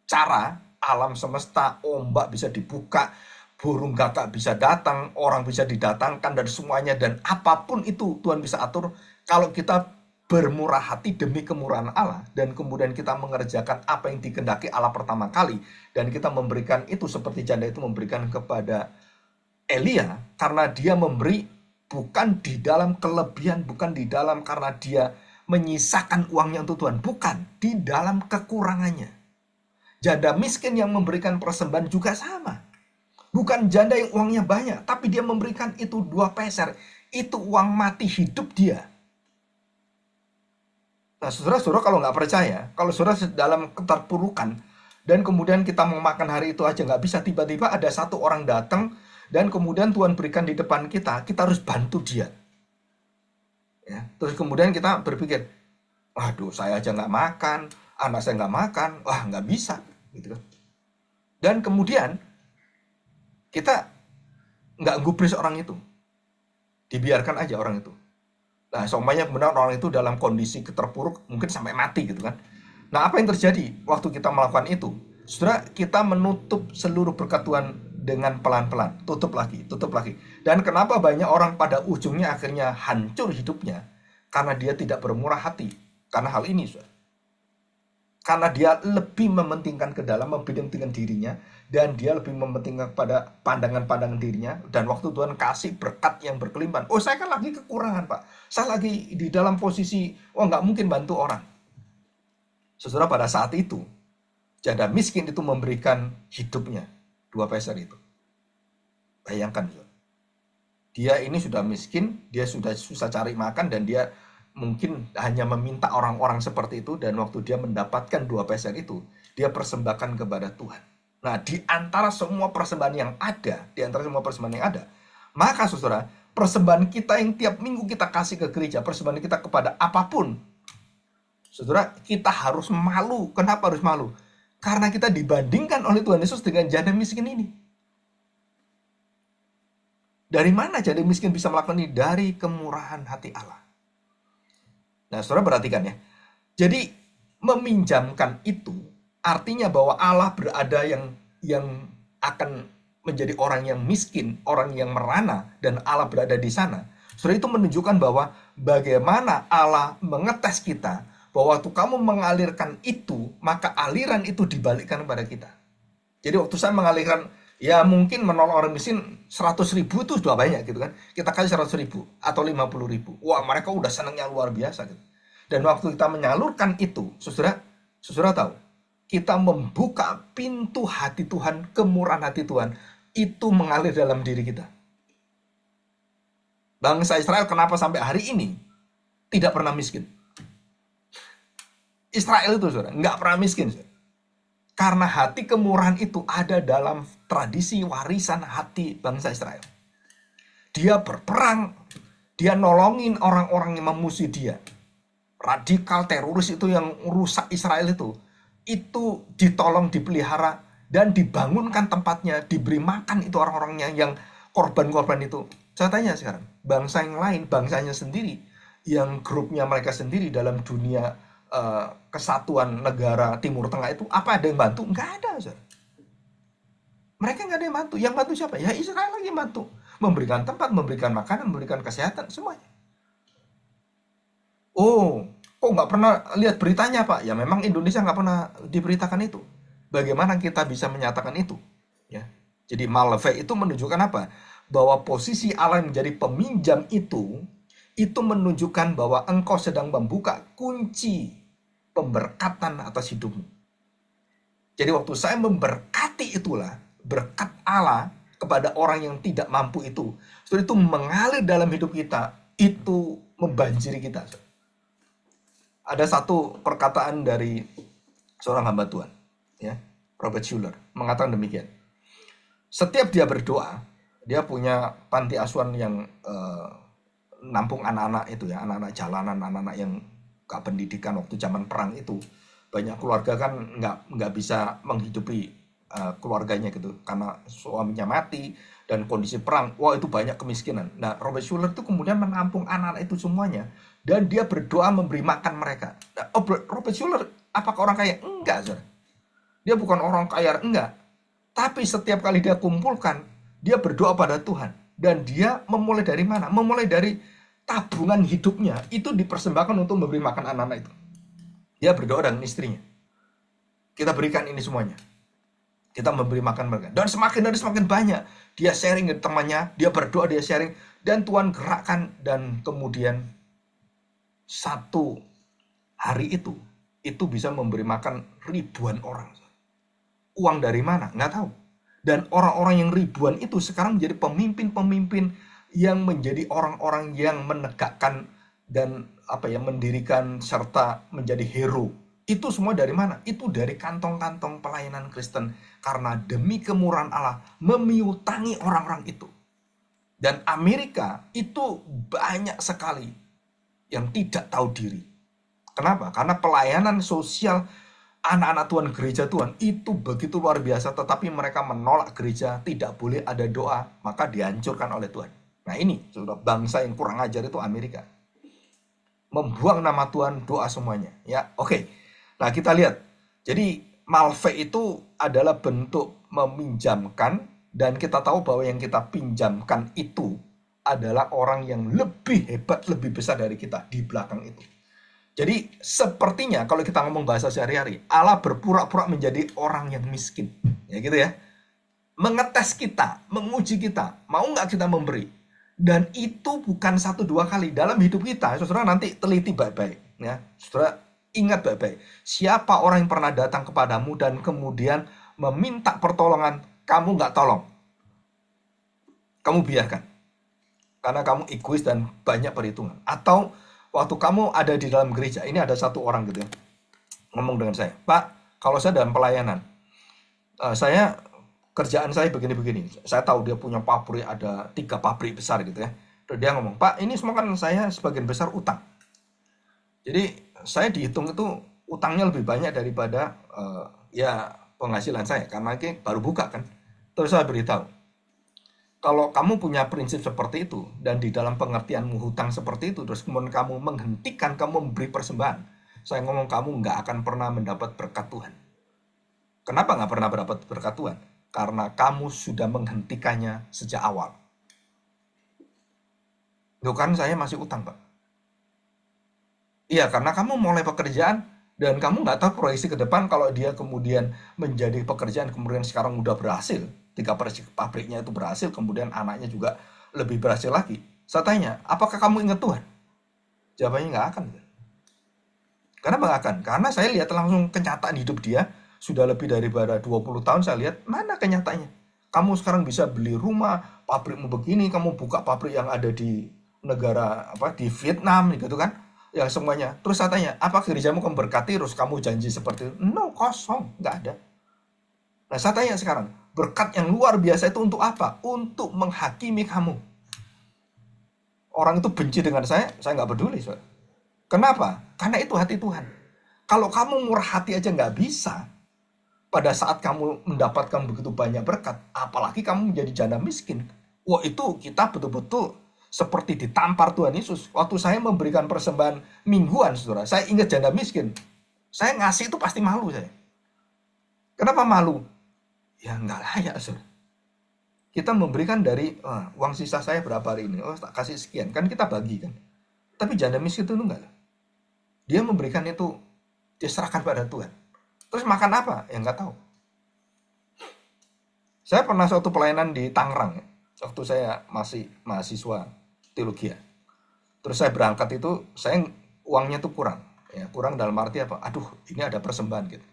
cara, alam semesta, ombak bisa dibuka, burung gagak bisa datang, orang bisa didatangkan dan semuanya, dan apapun itu Tuhan bisa atur kalau kita bermurah hati demi kemurahan Allah, dan kemudian kita mengerjakan apa yang dikehendaki Allah pertama kali, dan kita memberikan itu seperti janda itu memberikan kepada Elia, karena dia memberi bukan di dalam kelebihan, bukan di dalam karena dia menyisakan uangnya untuk Tuhan, bukan, di dalam kekurangannya. Janda miskin yang memberikan persembahan juga sama. Bukan janda yang uangnya banyak, tapi dia memberikan itu 2 peser. Itu uang mati hidup dia. Nah, saudara-saudara kalau nggak percaya, kalau saudara dalam keterpurukan, dan kemudian kita mau makan hari itu aja nggak bisa, tiba-tiba ada satu orang datang, dan kemudian Tuhan berikan di depan kita harus bantu dia. Ya, terus kemudian kita berpikir, waduh saya aja nggak makan, anak saya nggak makan, wah nggak bisa. Gitu. Dan kemudian, kita nggak gubris orang itu. Dibiarkan aja orang itu. Nah, semuanya benar orang itu dalam kondisi keterpuruk, mungkin sampai mati gitu kan. Nah, apa yang terjadi waktu kita melakukan itu? Saudara, kita menutup seluruh berkat Tuhan dengan pelan-pelan. Tutup lagi, tutup lagi. Dan kenapa banyak orang pada ujungnya akhirnya hancur hidupnya? Karena dia tidak bermurah hati. Karena hal ini, saudara. Karena dia lebih mementingkan ke dalam, mementingkan dirinya, dan dia lebih mementingkan pada pandangan-pandangan dirinya, dan waktu Tuhan kasih berkat yang berkelimpahan, oh saya kan lagi kekurangan Pak, saya lagi di dalam posisi, nggak mungkin bantu orang. Saudara, pada saat itu, janda miskin itu memberikan hidupnya, 2 peser itu. Bayangkan, dia ini sudah miskin, dia sudah susah cari makan, dan dia mungkin hanya meminta orang-orang seperti itu, dan waktu dia mendapatkan 2 peser itu, dia persembahkan kepada Tuhan. Nah, di antara semua persembahan yang ada, maka saudara, persembahan kita yang tiap minggu kita kasih ke gereja, persembahan kita kepada apapun, saudara, kita harus malu. Kenapa harus malu? Karena kita dibandingkan oleh Tuhan Yesus dengan janda miskin ini. Dari mana janda miskin bisa melakukan ini? Dari kemurahan hati Allah. Nah, saudara perhatikan ya. Jadi, meminjamkan itu artinya bahwa Allah berada yang akan menjadi orang yang miskin, orang yang merana, dan Allah berada di sana. Saudara, itu menunjukkan bahwa bagaimana Allah mengetes kita, bahwa waktu kamu mengalirkan itu, maka aliran itu dibalikkan kepada kita. Jadi waktu saya mengalirkan, ya mungkin menolong orang miskin 100.000 itu sudah banyak gitu kan. Kita kasih 100.000 atau 50.000. Wah, mereka udah senangnya luar biasa gitu. Dan waktu kita menyalurkan itu, saudara tahu, kita membuka pintu hati Tuhan, kemurahan hati Tuhan, itu mengalir dalam diri kita. Bangsa Israel kenapa sampai hari ini tidak pernah miskin? Israel itu, saudara, nggak pernah miskin, saudara. Karena hati kemurahan itu ada dalam tradisi warisan hati bangsa Israel. Dia berperang, dia nolongin orang-orang yang memusuhi dia. Radikal teroris itu yang rusak Israel itu ditolong, dipelihara, dan dibangunkan tempatnya, diberi makan itu orang-orangnya yang korban-korban itu. Saya tanya sekarang, bangsa yang lain, bangsanya sendiri, yang grupnya mereka sendiri dalam dunia kesatuan negara Timur Tengah itu, apa ada yang bantu? Nggak ada, saudara. Mereka nggak ada yang bantu. Yang bantu siapa? Ya Israel lagi bantu. Memberikan tempat, memberikan makanan, memberikan kesehatan, semuanya. Oh, Kok nggak pernah lihat beritanya, Pak? Ya memang Indonesia nggak pernah diberitakan itu. Bagaimana kita bisa menyatakan itu? Ya. Jadi Malve itu menunjukkan apa? Bahwa posisi Allah yang menjadi peminjam itu menunjukkan bahwa engkau sedang membuka kunci pemberkatan atas hidupmu. Jadi waktu saya memberkati itulah, berkat Allah kepada orang yang tidak mampu itu. Setelah itu mengalir dalam hidup kita, itu membanjiri kita. Ada satu perkataan dari seorang hamba Tuhan, ya, Robert Schuller, mengatakan demikian. Setiap dia berdoa, dia punya panti asuhan yang nampung anak-anak itu ya, anak-anak jalanan, anak-anak yang gak pendidikan waktu zaman perang itu. Banyak keluarga kan nggak bisa menghidupi keluarganya gitu karena suaminya mati dan kondisi perang. Wah, itu banyak kemiskinan. Nah, Robert Schuller itu kemudian menampung anak-anak itu semuanya dan dia berdoa memberi makan mereka. Nah, Robert Schuller apakah orang kaya? Enggak, saudara. Dia bukan orang kaya, enggak. Tapi setiap kali dia kumpulkan, dia berdoa pada Tuhan. Dan dia memulai dari mana? Memulai dari tabungan hidupnya. Itu dipersembahkan untuk memberi makan anak-anak itu. Dia berdoa dengan istrinya. Kita berikan ini semuanya. Kita memberi makan mereka. Dan semakin dari semakin banyak. Dia sharing dengan temannya. Dia berdoa, dia sharing. Dan Tuhan gerakkan. Dan kemudian satu hari itu bisa memberi makan ribuan orang. Uang dari mana? Nggak tahu. Dan orang-orang yang ribuan itu sekarang menjadi pemimpin-pemimpin yang menjadi orang-orang yang menegakkan dan mendirikan serta menjadi hero. Itu semua dari mana? Itu dari kantong-kantong pelayanan Kristen. Karena demi kemurahan Allah memiutangi orang-orang itu. Dan Amerika itu banyak sekali yang tidak tahu diri. Kenapa? Karena pelayanan sosial anak-anak Tuhan, gereja Tuhan itu begitu luar biasa, tetapi mereka menolak gereja, tidak boleh ada doa, maka dihancurkan oleh Tuhan. Nah ini sudah bangsa yang kurang ajar itu Amerika. Membuang nama Tuhan, doa semuanya. Ya, oke. Nah kita lihat. Jadi Malve itu adalah bentuk meminjamkan, dan kita tahu bahwa yang kita pinjamkan itu adalah orang yang lebih hebat, lebih besar dari kita di belakang itu. Jadi sepertinya kalau kita ngomong bahasa sehari-hari, Allah berpura-pura menjadi orang yang miskin. Ya gitu ya. Mengetes kita, menguji kita, mau nggak kita memberi. Dan itu bukan 1-2 kali dalam hidup kita. Saudara nanti teliti baik-baik. Ya. Saudara ingat baik-baik. Siapa orang yang pernah datang kepadamu dan kemudian meminta pertolongan, kamu nggak tolong. Kamu biarkan. Karena kamu egois dan banyak perhitungan. Atau waktu kamu ada di dalam gereja, ini ada satu orang gitu ya, ngomong dengan saya, Pak, kalau saya dalam pelayanan, kerjaan saya begini-begini. Saya tahu dia punya pabrik, ada 3 pabrik besar gitu ya. Terus dia ngomong, Pak, ini semua kan saya sebagian besar utang. Jadi saya dihitung itu utangnya lebih banyak daripada penghasilan saya, karena ini baru buka kan. Terus saya beritahu, kalau kamu punya prinsip seperti itu, dan di dalam pengertianmu hutang seperti itu, terus kemudian kamu menghentikan, kamu memberi persembahan, saya ngomong kamu nggak akan pernah mendapat berkat Tuhan. Kenapa nggak pernah mendapat berkat Tuhan? Karena kamu sudah menghentikannya sejak awal. Loh kan saya masih utang, Pak. Iya, karena kamu mulai pekerjaan, dan kamu nggak tahu proyeksi ke depan kalau dia kemudian menjadi pekerjaan, kemudian sekarang udah berhasil. 3 pabriknya itu berhasil, kemudian anaknya juga lebih berhasil lagi. Saya tanya, apakah kamu ingat Tuhan? Jawabannya nggak akan. Kenapa nggak akan? Karena saya lihat langsung kenyataan hidup dia, sudah lebih daripada 20 tahun saya lihat, mana kenyataannya. Kamu sekarang bisa beli rumah, pabrikmu begini, kamu buka pabrik yang ada di negara, di Vietnam gitu kan. Ya semuanya. Terus saya tanya, apa gerejamu kamu berkati, terus kamu janji seperti itu? No, kosong, nggak ada. Nah saya tanya sekarang, berkat yang luar biasa itu untuk apa? Untuk menghakimi kamu. Orang itu benci dengan saya nggak peduli. Saudara. Kenapa? Karena itu hati Tuhan. Kalau kamu murah hati aja nggak bisa, pada saat kamu mendapatkan begitu banyak berkat, apalagi kamu menjadi janda miskin. Wah itu kita betul-betul seperti ditampar Tuhan Yesus. Waktu saya memberikan persembahan mingguan, saudara, saya ingat janda miskin. Saya ngasih itu pasti malu saya. Kenapa malu? Ya nggak layak, saudara. Kita memberikan dari uang sisa saya berapa hari ini, tak kasih sekian, kan kita bagi kan. Tapi janda miskin itu enggak. Dia memberikan itu, dia serahkan pada Tuhan. Terus makan apa? Ya nggak tahu. Saya pernah suatu pelayanan di Tangerang ya, waktu saya masih mahasiswa teologi ya. Terus saya berangkat itu, saya uangnya tuh kurang. Ya, kurang dalam arti apa? Aduh, ini ada persembahan gitu.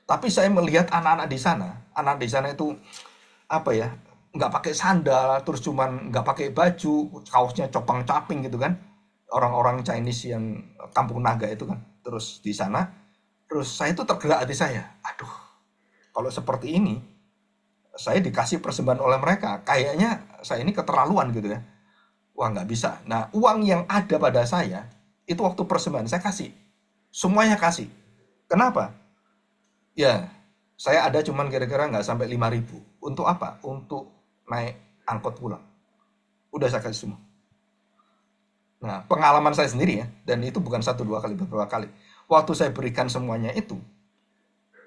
Tapi saya melihat anak-anak di sana itu apa ya? Nggak pakai sandal, terus cuman nggak pakai baju, kaosnya copang-caping gitu kan. Orang-orang Chinese yang kampung naga itu kan. Terus di sana, terus saya itu tergerak hati saya. Aduh, kalau seperti ini, saya dikasih persembahan oleh mereka. Kayaknya saya ini keterlaluan gitu ya. Wah nggak bisa. Nah uang yang ada pada saya, itu waktu persembahan saya kasih. Semuanya kasih. Kenapa? Ya, saya ada cuman kira-kira nggak sampai 5.000. Untuk apa? Untuk naik angkot pulang. Udah saya kasih semua. Nah, pengalaman saya sendiri ya, dan itu bukan satu dua kali, beberapa kali. Waktu saya berikan semuanya itu,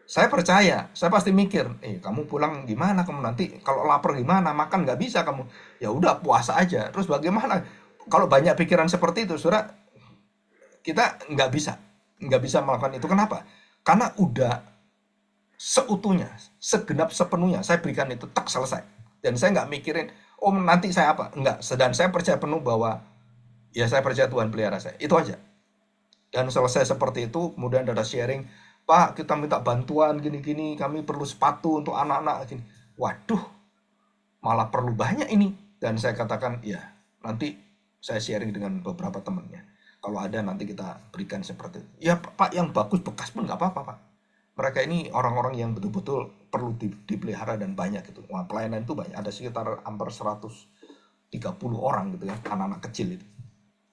saya percaya, saya pasti mikir, kamu pulang gimana, kamu nanti kalau lapar gimana, makan nggak bisa kamu, ya udah puasa aja. Terus bagaimana? Kalau banyak pikiran seperti itu, saudara, kita nggak bisa melakukan itu. Kenapa? Karena udah seutuhnya, segenap sepenuhnya, saya berikan itu, tak selesai. Dan saya nggak mikirin, oh nanti saya apa, nggak. Dan saya percaya penuh bahwa, ya saya percaya Tuhan pelihara saya, itu aja. Dan selesai seperti itu, kemudian ada sharing, Pak, kita minta bantuan gini-gini, kami perlu sepatu untuk anak-anak gini. Waduh, malah perlu banyak ini. Dan saya katakan, ya nanti saya sharing dengan beberapa temannya. Kalau ada nanti kita berikan seperti itu. Ya Pak, yang bagus bekas pun nggak apa-apa Pak. Mereka ini orang-orang yang betul-betul perlu dipelihara dan banyak gitu. Wah, pelayanan itu banyak, ada sekitar hampir 130 orang gitu ya, anak-anak kecil itu.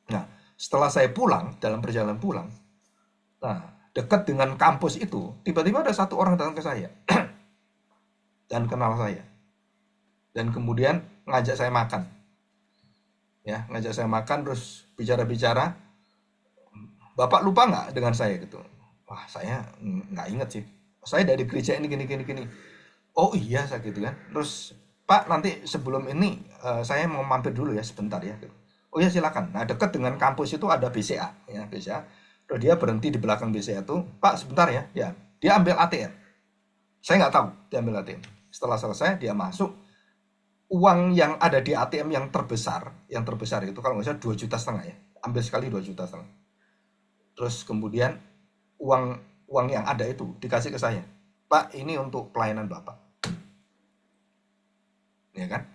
Nah, setelah saya pulang, dalam perjalanan pulang, nah, dekat dengan kampus itu, tiba-tiba ada satu orang datang ke saya dan kenal saya. Dan kemudian ngajak saya makan. Ya, ngajak saya makan terus bicara-bicara. Bapak lupa nggak dengan saya gitu? Wah, saya nggak inget sih. Saya dari gereja ini gini. Oh iya, saya gitu kan. Terus, Pak, nanti sebelum ini saya mau mampir dulu ya sebentar ya. Oh ya silakan. Nah, dekat dengan kampus itu ada BCA, ya BCA. Terus dia berhenti di belakang BCA itu, Pak sebentar ya. Ya, dia ambil ATM. Saya nggak tahu dia ambil ATM. Setelah selesai dia masuk, uang yang ada di ATM yang terbesar itu kalau nggak salah 2,5 juta ya. Ambil sekali 2,5 juta. Terus kemudian uang yang ada itu dikasih ke saya. Pak, ini untuk pelayanan Bapak. Ya kan?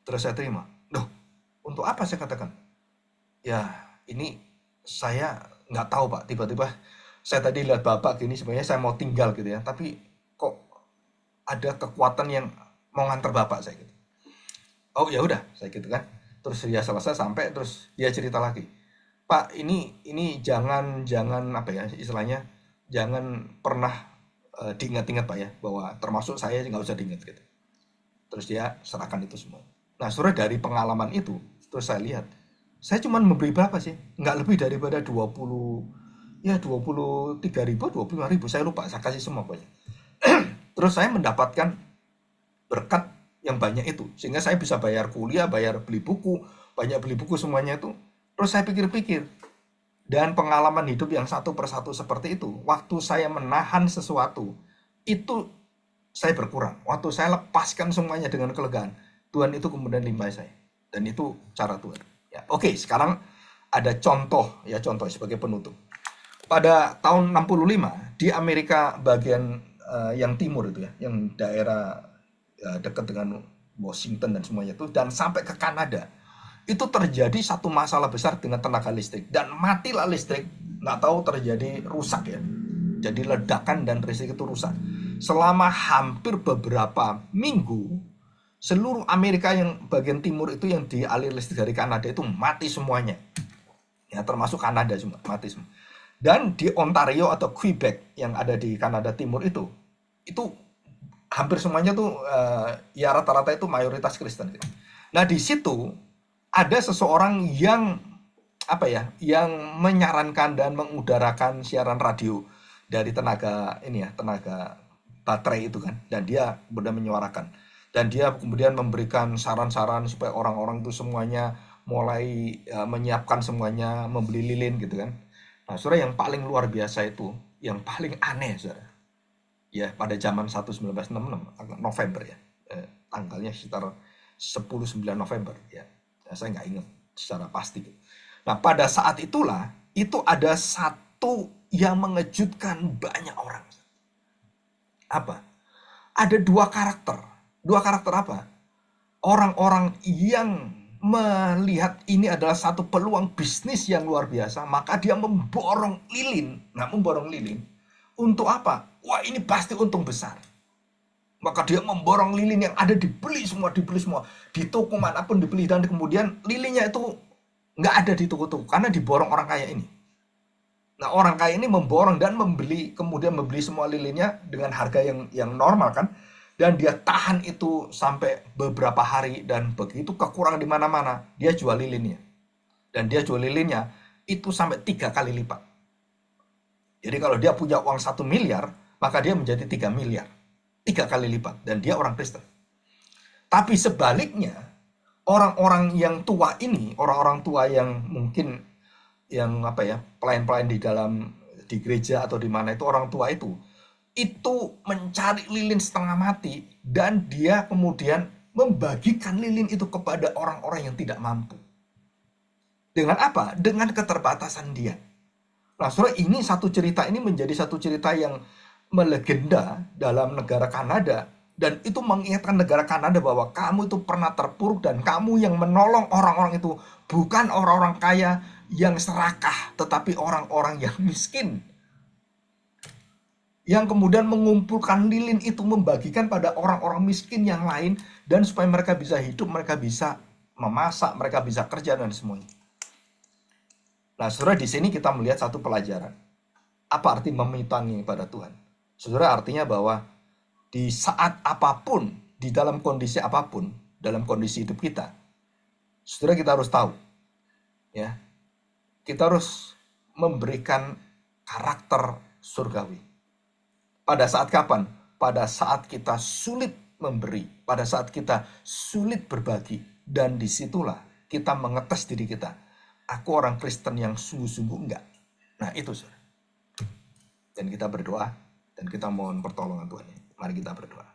Terus saya terima. Loh, untuk apa saya katakan? Ya, ini saya nggak tahu Pak. Tiba-tiba saya tadi lihat Bapak gini, sebenarnya saya mau tinggal gitu ya. Tapi kok ada kekuatan yang mau nganter Bapak saya gitu. Oh ya udah, saya gitu kan. Terus dia selesai sampai, terus dia cerita lagi. Pak, ini jangan apa ya istilahnya, jangan pernah diingat-ingat Pak ya, bahwa termasuk saya nggak usah diingat gitu. Terus dia serahkan itu semua. Nah, saudara, dari pengalaman itu, terus saya lihat, saya cuma memberi berapa sih? Nggak lebih daripada 23.000, 25.000, saya lupa, saya kasih semua pokoknya. Terus saya mendapatkan berkat yang banyak itu, sehingga saya bisa bayar kuliah, bayar beli buku, banyak beli buku semuanya itu. Terus saya pikir-pikir, dan pengalaman hidup yang satu persatu seperti itu, waktu saya menahan sesuatu, itu saya berkurang. Waktu saya lepaskan semuanya dengan kelegaan, Tuhan itu kemudian limpahi saya. Dan itu cara Tuhan. Ya, oke, sekarang ada contoh sebagai penutup. Pada tahun 65 di Amerika bagian yang timur itu ya, yang daerah dekat dengan Washington dan semuanya itu, dan sampai ke Kanada, itu terjadi satu masalah besar dengan tenaga listrik, dan matilah listrik, nggak tahu terjadi rusak ya, jadi ledakan dan listrik itu rusak selama hampir beberapa minggu. Seluruh Amerika yang bagian timur itu yang dialir listrik dari Kanada itu mati semuanya ya, termasuk Kanada semua mati semua. Dan di Ontario atau Quebec yang ada di Kanada Timur itu hampir semuanya tuh ya rata-rata itu mayoritas Kristen gitu. Nah, di situ ada seseorang yang yang menyarankan dan mengudarakan siaran radio dari tenaga baterai itu kan, dan dia benar menyuarakan, dan dia kemudian memberikan saran-saran supaya orang-orang itu semuanya mulai menyiapkan semuanya, membeli lilin gitu kan. Nah, saudara, yang paling luar biasa itu, yang paling aneh, saudara, ya pada zaman 1966 November ya, tanggalnya sekitar 10-9 November ya. Saya nggak ingat secara pasti. Nah, pada saat itulah itu ada satu yang mengejutkan banyak orang. Apa? Ada dua karakter. Dua karakter apa? Orang-orang yang melihat ini adalah satu peluang bisnis yang luar biasa, maka dia memborong lilin. Nah, memborong lilin untuk apa? Wah, ini pasti untung besar. Maka dia memborong lilin yang ada, dibeli semua. Di toko manapun dibeli, dan kemudian lilinnya itu nggak ada di toko-toko karena diborong orang kaya ini. Nah, orang kaya ini memborong dan kemudian membeli semua lilinnya dengan harga yang normal kan. Dan dia tahan itu sampai beberapa hari, dan begitu kekurangan di mana-mana, dia jual lilinnya. Dan dia jual lilinnya itu sampai 3 kali lipat. Jadi kalau dia punya uang 1 miliar, maka dia menjadi 3 miliar. 3 kali lipat. Dan dia orang Kristen. Tapi sebaliknya, orang-orang yang tua ini, orang-orang tua yang mungkin yang pelayan-pelayan di gereja atau di mana itu, orang tua itu mencari lilin setengah mati, dan dia kemudian membagikan lilin itu kepada orang-orang yang tidak mampu. Dengan apa? Dengan keterbatasan dia. Nah, saudara, ini satu cerita ini menjadi satu cerita yang melegenda dalam negara Kanada, dan itu mengingatkan negara Kanada bahwa kamu itu pernah terpuruk, dan kamu yang menolong orang-orang itu bukan orang-orang kaya yang serakah, tetapi orang-orang yang miskin, yang kemudian mengumpulkan lilin itu, membagikan pada orang-orang miskin yang lain, dan supaya mereka bisa hidup, mereka bisa memasak, mereka bisa kerja, dan semuanya. Nah, saudara, di sini kita melihat satu pelajaran. Apa arti memitangi pada Tuhan? Saudara, artinya bahwa di saat apapun, di dalam kondisi apapun, dalam kondisi hidup kita, saudara, kita harus tahu, ya, kita harus memberikan karakter surgawi. Pada saat kapan? Pada saat kita sulit memberi, pada saat kita sulit berbagi, dan disitulah kita mengetes diri kita. Aku orang Kristen yang sungguh-sungguh enggak. Nah, itu, saudara. Dan kita berdoa, dan kita mohon pertolongan Tuhan. Mari kita berdoa.